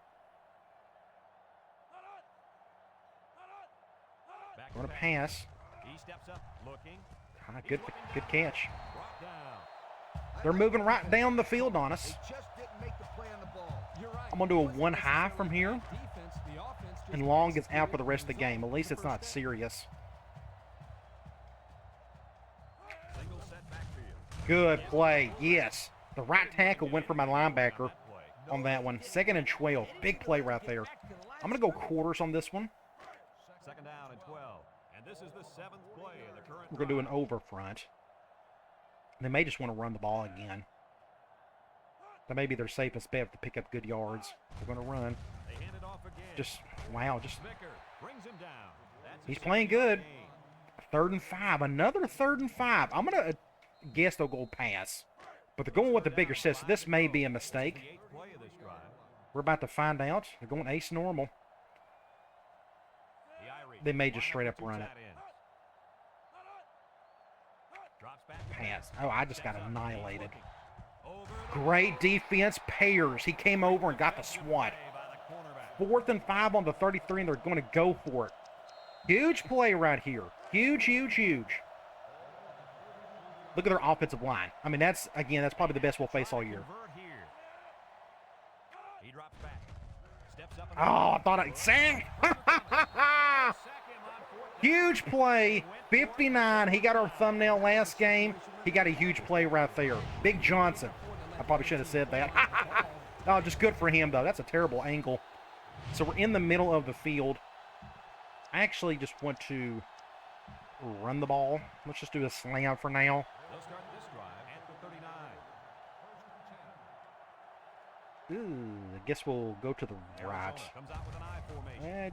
B: Back
A: Going to
B: to
A: pass.
B: He steps up, looking.
A: Ah, good catch.
B: Brought down.
A: They're moving right down the field on us.
D: They just didn't make the play on the ball.
C: You're right.
A: I'm going to do a
C: It wasn't
A: 1 high from
C: necessarily
A: here.
C: bad defense. The offense just
A: And Long
C: wasn't
A: gets out for the rest of the
C: experienced
A: game. At least it's not
C: first down.
A: serious.
B: Single
A: Good play. Yes. The right tackle went for my linebacker on that one. 2nd and 12. Big play right there. I'm going to go quarters on this one.
B: 2nd down and 12. And this is the 7th play of the current
A: We're going to do an over front. They may just want to run the ball again. That may be their safest bet to pick up good yards. They're going to run.
B: They hand it off again.
A: Just, wow. Just,
B: Vicker brings him down. That's
A: he's
B: his
A: playing
B: second
A: good.
B: game.
A: 3rd and 5. Another 3rd and 5. I'm going to guess they'll go pass. But they're going with the bigger set, so this may be a mistake.
B: The 8th play of this drive.
A: We're about to find out. They're going ace normal.
B: The Irish
A: They may just
B: line
A: straight
B: up
A: up
B: with
A: run
B: two
A: it.
B: tight ends. Drops back to
A: Pass.
B: pass.
A: Oh, I just got
B: Sets up,
A: annihilated.
B: over the
A: Great defense. Payers. He came over and got the swat.
B: play by the cornerback.
A: 4th and 5 on the 33, and they're going to go for it. Huge play right here. Huge, huge, huge. Look at their offensive line. I mean, that's probably the best we'll face all year.
B: Convert here. He drops back. Steps up and
A: Oh, I thought I sang.
B: sack him on 4th
A: Huge play. 59. He got our thumbnail last game. He got a huge play right there. Big Johnson. I probably should have said that. Oh, just good for him, though. That's a terrible angle. So we're in the middle of the field. I actually just want to run the ball. Let's just do a slam for now.
B: They'll start this drive at the 39.
A: Ooh, I guess we'll go to the right.
B: Arizona comes out with an I formation.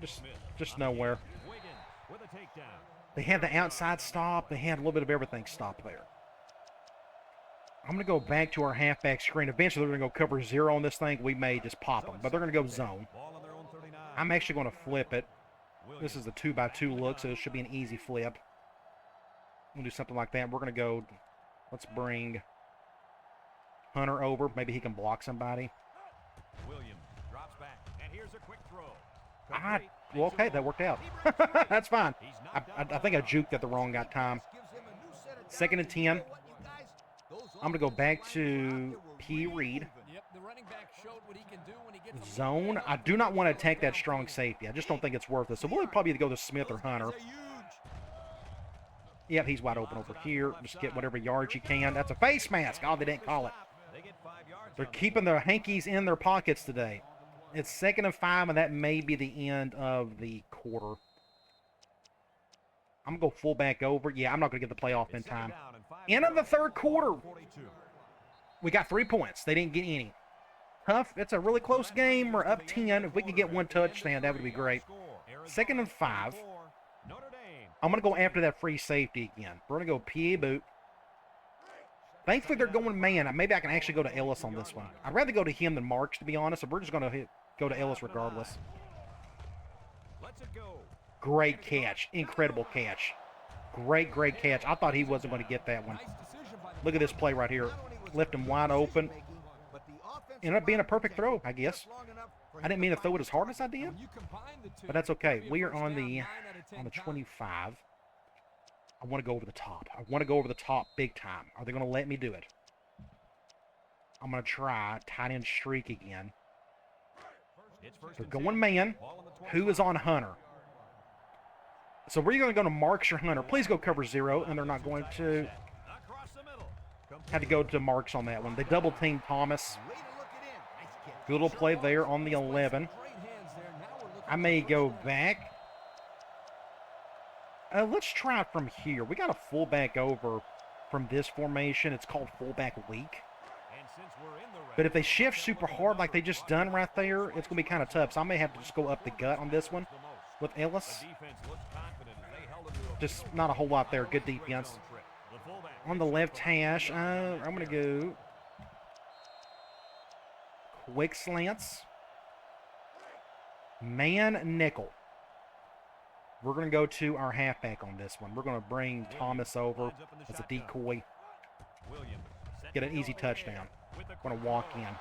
A: Just
B: On the
A: nowhere.
B: edge, Wiggins with a takedown.
A: They had the outside stop. They had a little bit of everything stop there. I'm going to go back to our halfback screen. Eventually, they're going to go cover 0 on this thing. We may just pop them, but they're going to go zone.
B: Ball on their own 39.
A: I'm actually going to flip it.
B: Williams
A: This is a 2x2 look, so it should be an easy flip. We'll do something like that. We're going to go, let's bring Hunter over. Maybe he can block somebody.
B: Williams drops back, and here's a quick throw.
A: Ah, well, okay, that worked out. That's fine. I think I juked at the wrong time. 2nd and 10. I'm going to go back to P. Reed.
C: Yep, the running back showed what he can do when he gets
A: Zone. I do not want to attack that strong safety. I just don't think it's worth it. So we'll probably go to Smith or Hunter. Yep, he's wide open over here. Just get whatever yards you can. That's a face mask. Oh, they didn't call it.
B: They get 5 yards.
A: They're keeping their hankies in their pockets today. It's 2nd and 5, and that may be the end of the quarter. I'm going to go fullback over. Yeah, I'm not going to get the playoff in time. End of the 3rd quarter.
B: 42.
A: We got 3 points. They didn't get any. Tough. It's a really close game. We're up 10. If we could get 1 touchdown, that would be great. 2nd and 5.
B: Notre Dame.
A: I'm going to go after that free safety again. We're going to go PA boot. Thankfully, they're going man. Maybe I can actually go to Ellis on this one. I'd rather go to him than Marks, to be honest. So we're just going to go to Ellis regardless.
B: Lets it go.
A: Great catch. Incredible catch. Great, great catch. I thought he wasn't going to get that one.
C: nice decision by the
A: Look at this play right here. Left him wide open. Ended up being a perfect throw, I guess. I didn't mean to throw it as hard as I did,
C: when you combine the two,
A: but that's okay.
C: it'll be a
A: We are
C: first
A: on
C: down
A: the
C: 9 out of 10 times.
A: 25. I want to go over the top. I want to go over the top big time. Are they going to let me do it? I'm going to try tight end streak again.
B: It's first
A: They're
B: and
A: going
B: 10.
A: man.
B: Ball on the
A: Who is on Hunter? So we're going to go to Marks or Hunter. Please go cover 0, and they're not going to.
B: Across the middle.
A: Had to go to Marks on that one. They double teamed Thomas. Good little play there on the 11.
C: Great hands there. Now we're looking
A: I may go back. Let's try it from here. We got a fullback over from this formation. It's called fullback weak.
B: And since we're in the red,
A: But if they shift super hard like they just done right there, it's going to be kind of tough. So I may have to just go up the gut on this one
B: the most.
A: with Ellis.
B: The defense looks confident as they held it to a
A: Just not a whole lot there. Good defense.
B: The fullback
A: On the left hash, I'm going to go quick slants. Man nickel. We're going to go to our halfback on this one. We're going to bring Thomas over as a decoy.
B: Williams
A: Get an easy touchdown.
B: with the
A: Going to walk in.
B: and now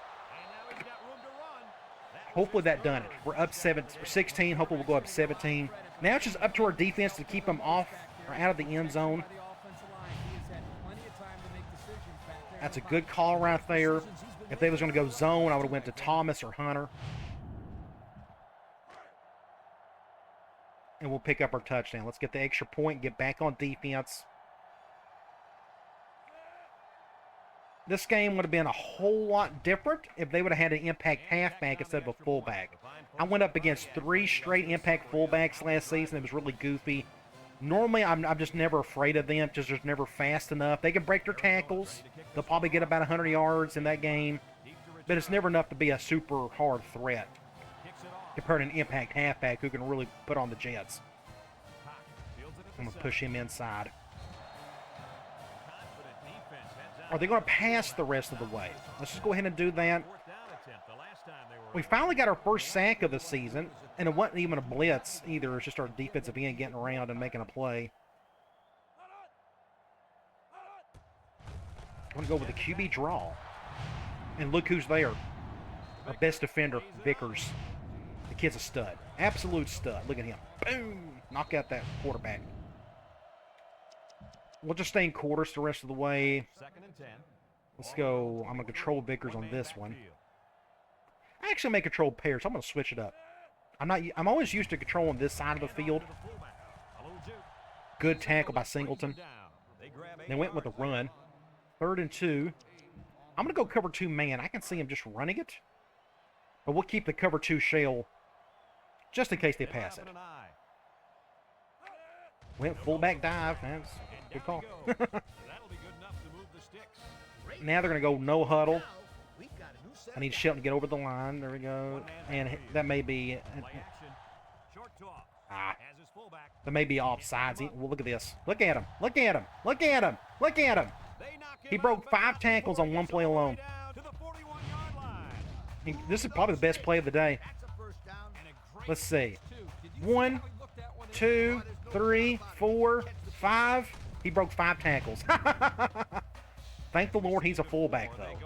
B: he's got room to run.
A: Hopefully that done it. We're up 16. Hopefully we'll go up 17. Now it's just up to our defense to keep them off or out of the end zone.
C: by the offensive line. He has had plenty of time to make decisions back there.
A: That's a good call right there. If they was going to go zone, I would have went to Thomas or Hunter. And we'll pick up our touchdown. Let's get the extra point, get back on defense. This game would have been a whole lot different if they would have had an impact halfback instead of a fullback. I went up against 3 straight impact fullbacks last season. It was really goofy. Normally, I'm just never afraid of them because they're never fast enough. They can break their tackles. They'll probably get about 100 yards in that game. But it's never enough to be a super hard threat compared to an impact halfback who can really put on the Jets. I'm going to push him inside. Are they going to pass the rest of the way? Let's just go ahead and do that. We finally got our first sack of the season, and it wasn't even a blitz either. It's just our defensive end getting around and making a play. I'm going to go with the QB draw. And look who's there. Our best defender, Vickers. The kid's a stud. Absolute stud. Look at him. Boom! Knock out that quarterback. We'll just stay in quarters the rest of the way. Let's go. I'm going to control Vickers on this one. I actually may control pairs. So I'm going to switch it up. I'm always used to controlling this side of the field. Good tackle by Singleton. They went with a run. 3rd and 2. I'm going to go cover 2 man. I can see him just running it. But we'll keep the cover 2 shell just in case they pass it. Went fullback dive. That's a good call. Now they're going to go no huddle. I need Shelton to get over the line. There we go. And that may be... that may be offsides. Well, look at this. Look at him. Look at him. Look at him. Look at him. He broke 5 tackles on 1 play alone. This is probably the best play of the day. Let's see. 1, 2, 3, 4, 5. He broke 5 tackles. Thank the Lord he's a fullback, though.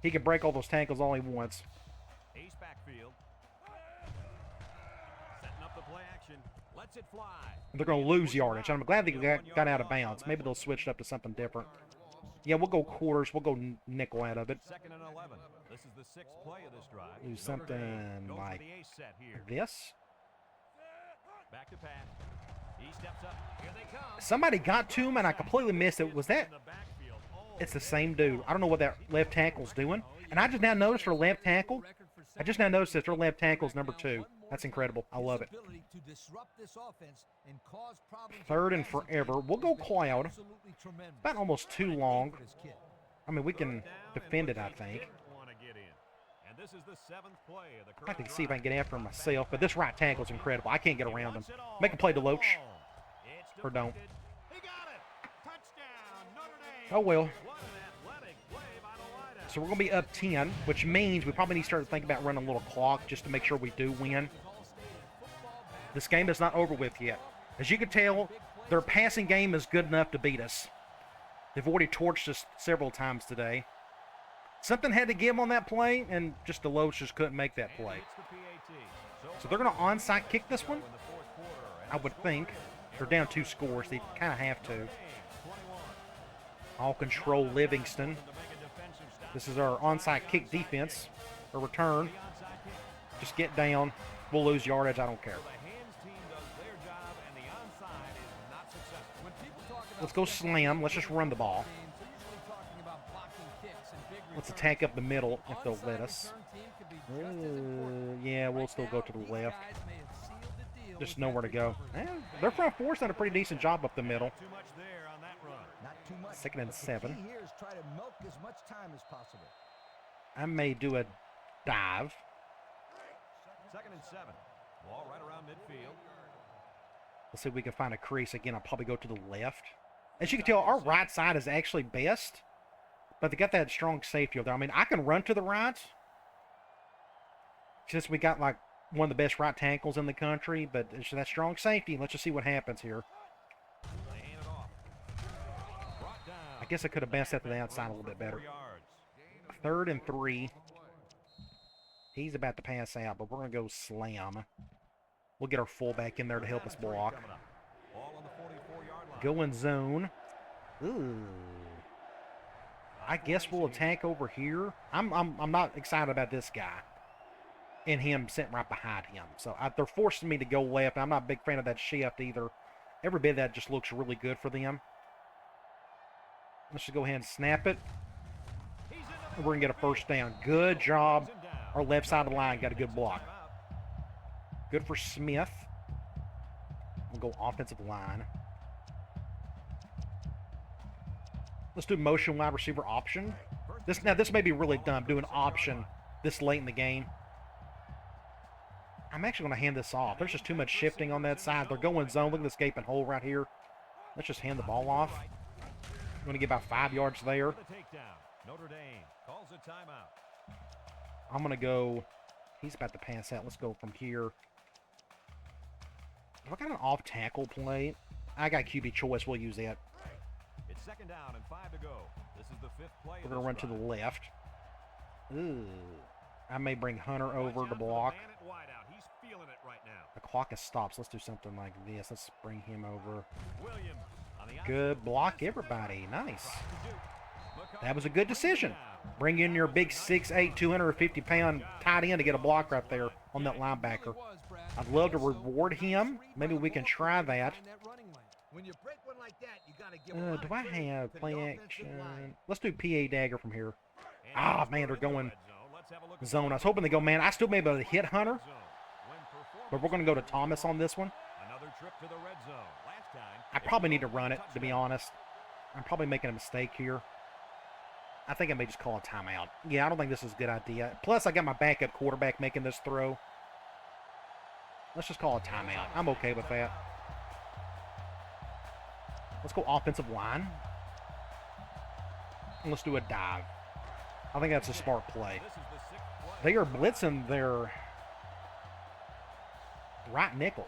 A: He can break all those tackles all he wants. They're going to lose yardage. I'm glad they got out of bounds. Maybe they'll switch it up to something different. Yeah, we'll go quarters. We'll go nickel out of it.
B: This is the 6th play of this drive.
A: Do something like this.
B: Back to pass. He steps up. Here they come.
A: Somebody got to him, and I completely missed it. Was that? It's the same dude. I don't know what that left tackle's doing. And I just now noticed their left tackle. I just now noticed that their left tackle's number 2. That's incredible. I love it. 3rd and forever. We'll go Cloud. About almost too long. I mean, we can defend it, I think. I can see if I can get after him myself, but this right tackle's incredible. I can't get around him. Make a play to Loach. Or don't. Oh, well. So we're going to be up 10, which means we probably need to start thinking about running a little clock just to make sure we do win. This game is not over with yet. As you can tell, their passing game is good enough to beat us. They've already torched us several times today. Something had to give on that play, and just Deloach just couldn't make that play. So they're going to onside kick this one, I would think. They're down 2 scores. They kind of have to. All control Livingston. This is our onside kick defense. A return. Just get down. We'll lose yardage. I don't care. Let's go slam. Let's just run the ball. Let's attack up the middle if they'll let us. Yeah, we'll still go to the left. Just nowhere to go. Their front four's done a pretty decent job up the middle. 2nd and 7. I may do a dive.
B: 2nd and 7. Ball right around midfield.
A: Let's see if we can find a crease. Again, I'll probably go to the left. As you can tell, our right side is actually best. But they got that strong safety over there. I mean, I can run to the right. Since we got, like, one of the best right tackles in the country. But it's that strong safety. Let's just see what happens here. I guess I could have bounced that to the outside a little bit better. 3rd and 3. He's about to pass out, but we're going to go slam. We'll get our fullback in there to help us block. Go in zone. Ooh. I guess we'll attack over here. I'm not excited about this guy. And him sitting right behind him. So they're forcing me to go left. I'm not a big fan of that shift either. Every bit of that just looks really good for them. Let's just go ahead and snap it. We're going to get a first down. Good job. Our left side of the line got a good block. Good for Smith. We'll go offensive line. Let's do motion wide receiver option. This may be really dumb, doing option this late in the game. I'm actually going to hand this off. There's just too much shifting on that side. They're going zone. Look at this gaping hole right here. Let's just hand the ball off. I'm going to get about 5 yards there.
B: Notre Dame calls a timeout.
A: I'm going to go. He's about to pass out. Let's go from here. Have I got an off tackle play? I got QB choice. We'll use that.
B: It's second down and 5 to go. This is the 5th play.
A: We're going to run to the left. Ooh. I may bring Hunter over to block.
B: He's feeling it right now.
A: The clock has stopped. So let's do something like this. Let's bring him over. Good block, everybody. Nice. That was a good decision. Bring in your big 6'8", 250-pound tight end to get a block right there on that linebacker. I'd love to reward him. Maybe we can try that. Do I have play action? Let's do PA dagger from here. Ah, man, they're going zone. I was hoping they go man. I still may be able to hit Hunter, but we're going to go to Thomas on this one. I probably need to run it, to be honest. I'm probably making a mistake here. I think I may just call a timeout. Yeah, I don't think this is a good idea. Plus, I got my backup quarterback making this throw. Let's just call a timeout. I'm okay with that. Let's go offensive line. And let's do a dive. I think that's a smart play. They are blitzing their right nickel.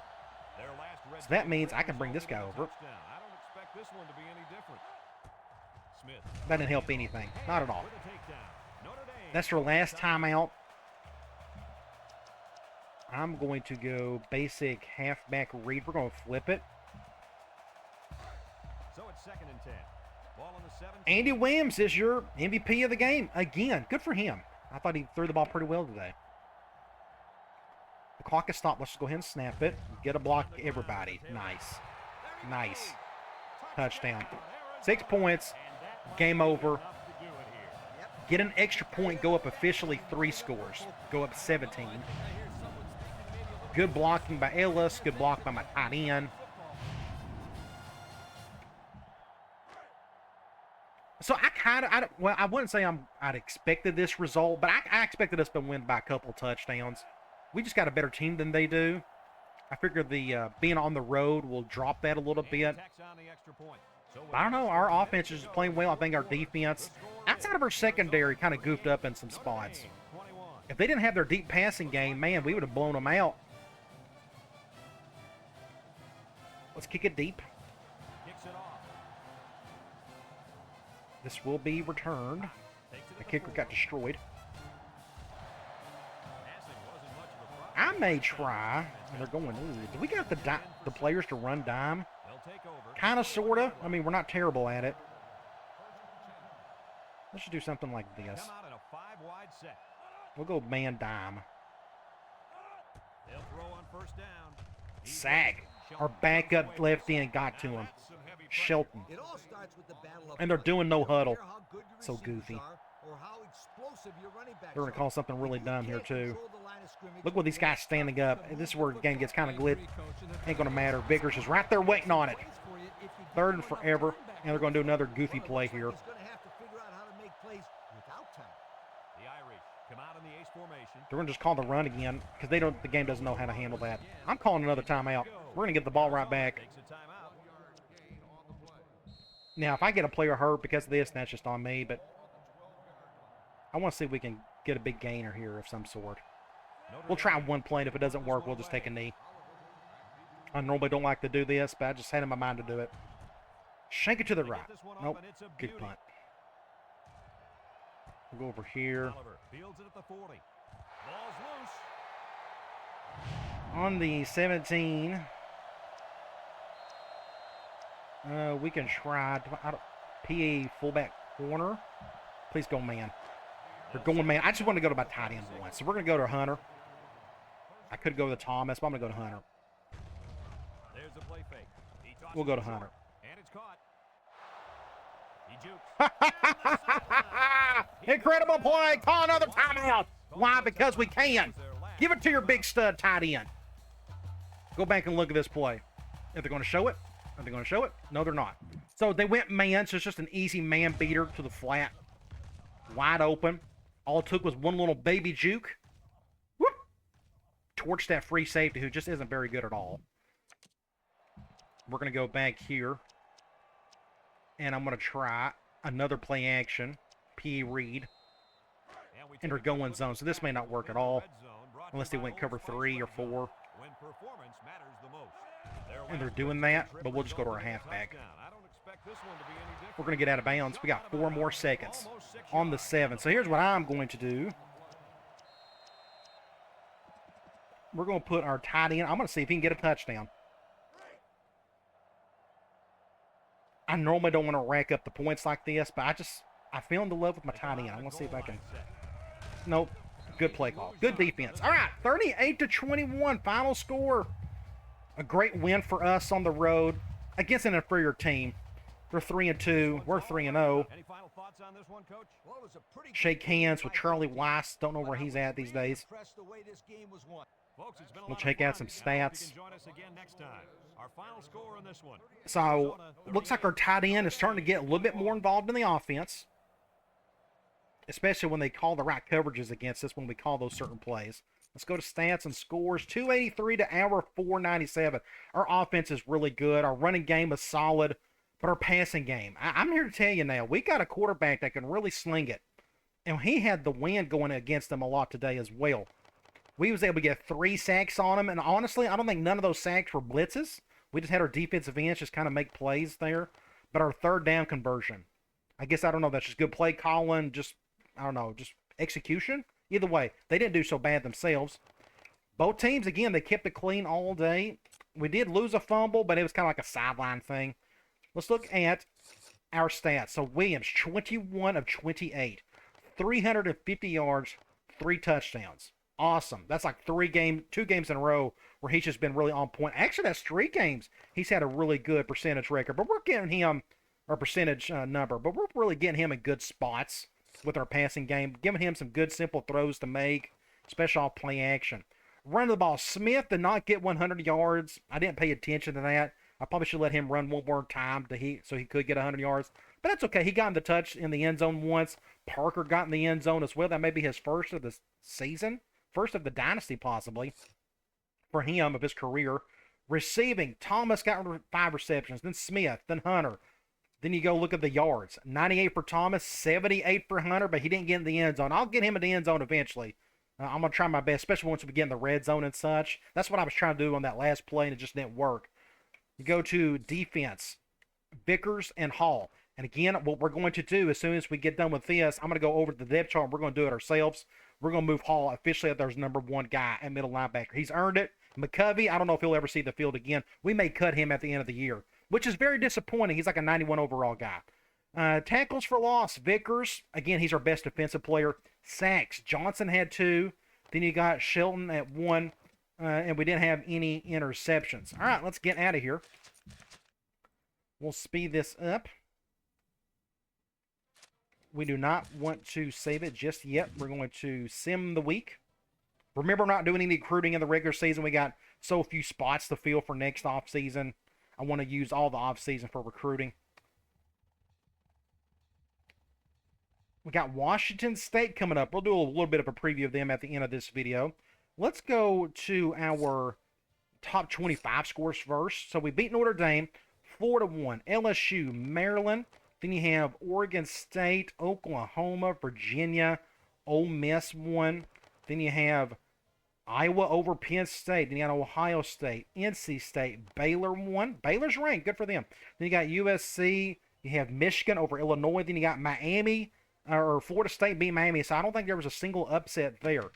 A: So that means I can bring this guy over. That didn't help anything. Not at all. That's their last timeout. I'm going to go basic halfback read. We're going to flip it.
B: So it's second and 10. Ball on the 17.
A: Andy Williams is your MVP of the game. Again, good for him. I thought he threw the ball pretty well today. The clock is stopped. Let's go ahead and snap it. Get a block, everybody. Nice. Nice. Touchdown. 6 points. Game over. Get an extra point. Go up officially 3 scores. Go up 17. Good blocking by Ellis. Good block by my tight end. So I wouldn't say I'd expected this result, but I expected us to win by a couple touchdowns. We just got a better team than they do. I figured the being on the road will drop that a little bit. But I don't know. Our offense is playing well. I think our defense, outside of our secondary, kind of goofed up in some spots. If they didn't have their deep passing game, man, we would have blown them out. Let's kick it deep. This will be returned. The kicker got destroyed. I may try. And they're going, ooh, do we got the players to run dime? Kind of, sort of. I mean, we're not terrible at it. Let's just do something like this. We'll go man dime. Sack. Our backup left end got to him. Shelton. And they're doing no huddle. So goofy. They're going to call something really dumb here, too. Look what these guys standing up. This is where the game gets kind of glitch. Ain't going to matter. Vickers is right there waiting on it. Third and forever. And they're going to do another goofy play here. They're going to just call the run again because the game doesn't know how to handle that. I'm calling another timeout. We're going to get the ball right back. Now, if I get a player hurt because of this, that's just on me, but I want to see if we can get a big gainer here of some sort. We'll try one play, and if it doesn't work, we'll just take a knee. I normally don't like to do this, but I just had in my mind to do it. Shank it to the right. Nope. Good punt. We'll go over here. On the 17. We can try PA fullback corner. Please go man. They're going man. I just want to go to my tight end once. So we're going to go to Hunter. I could go to Thomas, but I'm going to go to Hunter. We'll go to Hunter. Incredible play. Call another timeout. Why? Because we can. Give it to your big stud tight end. Go back and look at this play. If they're going to show it, are they going to show it? No, they're not. So they went man, so it's just an easy man beater to the flat. Wide open. All it took was one little baby juke. Whoop! Torched that free safety who just isn't very good at all. We're going to go back here. And I'm going to try another play action. P. Reed. And they're going zone. So this may not work at all. Unless they went cover 3 or 4. And they're doing that. But we'll just go to our halfback. We're going to get out of bounds. We got 4 more seconds on the 7. So here's what I'm going to do. We're going to put our tight end. I'm going to see if he can get a touchdown. I normally don't want to rack up the points like this, but I fell in love with my tight end. I want to see if I can. Nope. Good play call. Good defense. All right, 38-21, final score. A great win for us on the road against an inferior team. They're 3-2. We're 3-0.
B: Any final thoughts on this one, Coach?
D: Well, it was a pretty
A: Shake hands with Charlie Weiss. Don't know where he's at these days.
D: impressed the way this game was won.
B: Folks, it's been a
A: We'll
B: lot of
A: check out
B: fun.
A: some
B: I hope
A: stats.
B: you can join us again next time. Our final score in this one.
A: So, looks like our tight end is starting to get a little bit more involved in the offense. Especially when they call the right coverages against us when we call those certain plays. Let's go to stats and scores. 283 to our 497. Our offense is really good. Our running game is solid. But our passing game, I'm here to tell you now, we got a quarterback that can really sling it. And he had the wind going against him a lot today as well. We was able to get 3 sacks on him. And honestly, I don't think none of those sacks were blitzes. We just had our defensive ends just kind of make plays there. But our third down conversion, I guess, I don't know, that's just good play calling, just, I don't know, just execution. Either way, they didn't do so bad themselves. Both teams, again, they kept it clean all day. We did lose a fumble, but it was kind of like a sideline thing. Let's look at our stats. So Williams, 21 of 28, 350 yards, 3 touchdowns. Awesome. That's like 2 games in a row where he's just been really on point. Actually, that's 3 games. He's had a really good percentage record, but we're getting him, or percentage number, but we're really getting him in good spots with our passing game, giving him some good simple throws to make, especially off play action. Run the ball. Smith did not get 100 yards. I didn't pay attention to that. I probably should let him run one more time so he could get 100 yards. But that's okay. He got in the touch in the end zone once. Parker got in the end zone as well. That may be his first of the season. First of the Dynasty, possibly, for him, of his career. Receiving, Thomas got 5 receptions. Then Smith. Then Hunter. Then you go look at the yards. 98 for Thomas. 78 for Hunter. But he didn't get in the end zone. I'll get him in the end zone eventually. I'm going to try my best, especially once we get in the red zone and such. That's what I was trying to do on that last play, and it just didn't work. You go to defense, Vickers and Hall. And again, what we're going to do as soon as we get done with this, I'm going to go over to the depth chart, and we're going to do it ourselves. We're going to move Hall officially as our #1 guy at middle linebacker. He's earned it. McCovey, I don't know if he'll ever see the field again. We may cut him at the end of the year, which is very disappointing. He's like a 91 overall guy. Tackles for loss, Vickers. Again, he's our best defensive player. Sacks, Johnson had 2. Then you got Shelton at 1. And we didn't have any interceptions. All right, let's get out of here. We'll speed this up. We do not want to save it just yet. We're going to sim the week. Remember, we're not doing any recruiting in the regular season. We got so few spots to fill for next offseason. I want to use all the offseason for recruiting. We got Washington State coming up. We'll do a little bit of a preview of them at the end of this video. Let's go to our top 25 scores first. So we beat Notre Dame 4-1. LSU, Maryland. Then you have Oregon State, Oklahoma, Virginia, Ole Miss won. Then you have Iowa over Penn State. Then you got Ohio State, NC State, Baylor won. Baylor's ranked. Good for them. Then you got USC. You have Michigan over Illinois. Then you got Miami, or Florida State beat Miami. So I don't think there was a single upset there.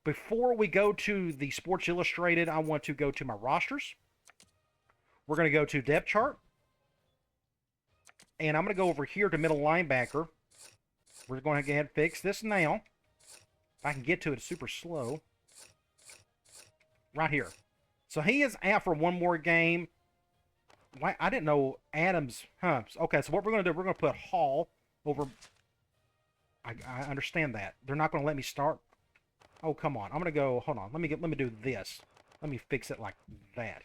A: Before we go to the Sports Illustrated, I want to go to my rosters. We're going to go to depth chart. And I'm going to go over here to middle linebacker. We're going to go ahead and fix this now. If I can get to it, it's super slow. Right here. So he is out for one more game. Why, I didn't know Adams. Okay, so what we're going to do, we're going to put Hall over. I understand that. They're not going to let me start. Oh, come on. I'm going to go, hold on. Let me do this. Let me fix it like that.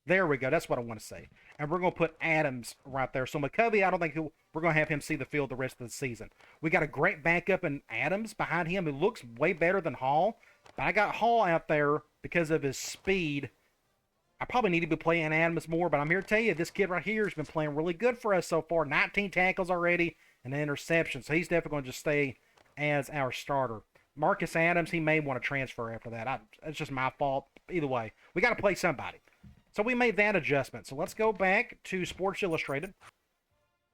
A: There we go. That's what I want to say. And we're going to put Adams right there. So McCovey, I don't think we're going to have him see the field the rest of the season. We got a great backup in Adams behind him who looks way better than Hall. But I got Hall out there because of his speed. I probably need to be playing Adams more, but I'm here to tell you, this kid right here has been playing really good for us so far. 19 tackles already and an interception. So he's definitely going to just stay as our starter. Marcus Adams, he may want to transfer after that. It's just my fault. Either way, we got to play somebody. So we made that adjustment. So let's go back to Sports Illustrated.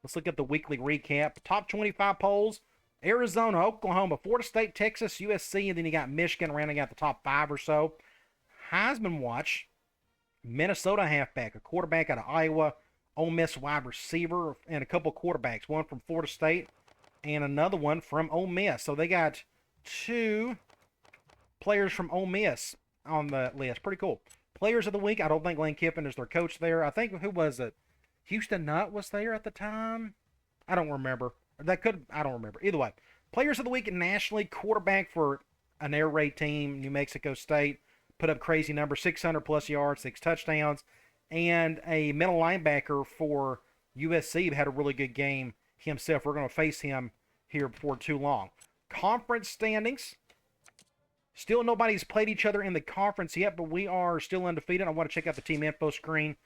A: Let's look at the weekly recap. Top 25 polls. Arizona, Oklahoma, Florida State, Texas, USC, and then you got Michigan rounding out the top 5 or so. Heisman watch. Minnesota halfback, a quarterback out of Iowa, Ole Miss wide receiver, and a couple quarterbacks. One from Florida State and another one from Ole Miss. So they got 2 players from Ole Miss on the list. Pretty cool. Players of the week, I don't think Lane Kiffin is their coach there. I think, who was it? Houston Nutt was there at the time? I don't remember. I don't remember. Either way, players of the week nationally, quarterback for an air raid team, New Mexico State, put up crazy numbers, 600 plus yards, 6 touchdowns, and a middle linebacker for USC had a really good game himself. We're going to face him here before too long. Conference standings. Still nobody's played each other in the conference yet, but we are still undefeated. I want to check out the team info screen.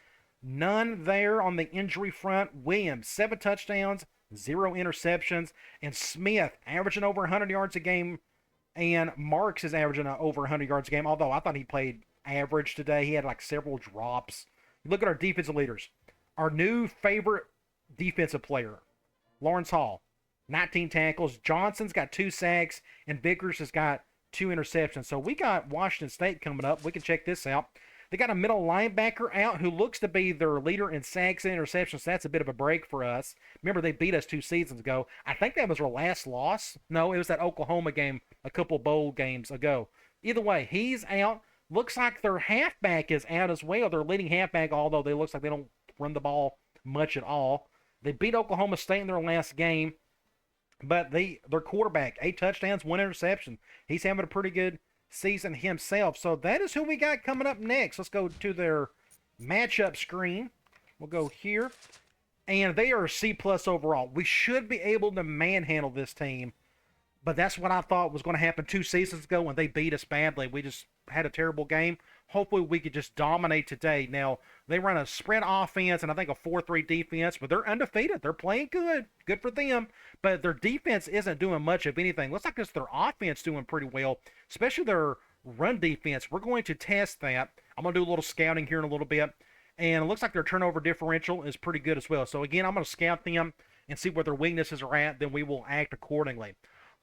A: None there on the injury front. Williams, 7 touchdowns, 0 interceptions. And Smith, averaging over 100 yards a game. And Marks is averaging over 100 yards a game, although I thought he played average today. He had like several drops. Look at our defensive leaders. Our new favorite defensive player, Lawrence Hall, 19 tackles. Johnson's got 2 sacks, and Vickers has got 2 interceptions. So we got Washington State coming up. We can check this out. They got a middle linebacker out who looks to be their leader in sacks and interceptions. So that's a bit of a break for us. Remember, they beat us 2 seasons ago. I think that was our last loss. No, it was that Oklahoma game a couple bowl games ago. Either way, he's out. Looks like their halfback is out as well. Their leading halfback, although they looks like they don't run the ball much at all. They beat Oklahoma State in their last game. But their quarterback, 8 touchdowns, 1 interception. He's having a pretty good season himself. So that is who we got coming up next. Let's go to their matchup screen. We'll go here. And they are a C+ overall. We should be able to manhandle this team. But that's what I thought was going to happen 2 seasons ago when they beat us badly. We just had a terrible game. Hopefully we could just dominate today. Now, they run a spread offense and I think a 4-3 defense, but they're undefeated. They're playing good. Good for them. But their defense isn't doing much of anything. Looks like it's their offense doing pretty well, especially their run defense. We're going to test that. I'm going to do a little scouting here in a little bit. And it looks like their turnover differential is pretty good as well. So, again, I'm going to scout them and see where their weaknesses are at. Then we will act accordingly.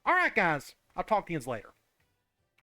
A: All right, guys. I'll talk to you later.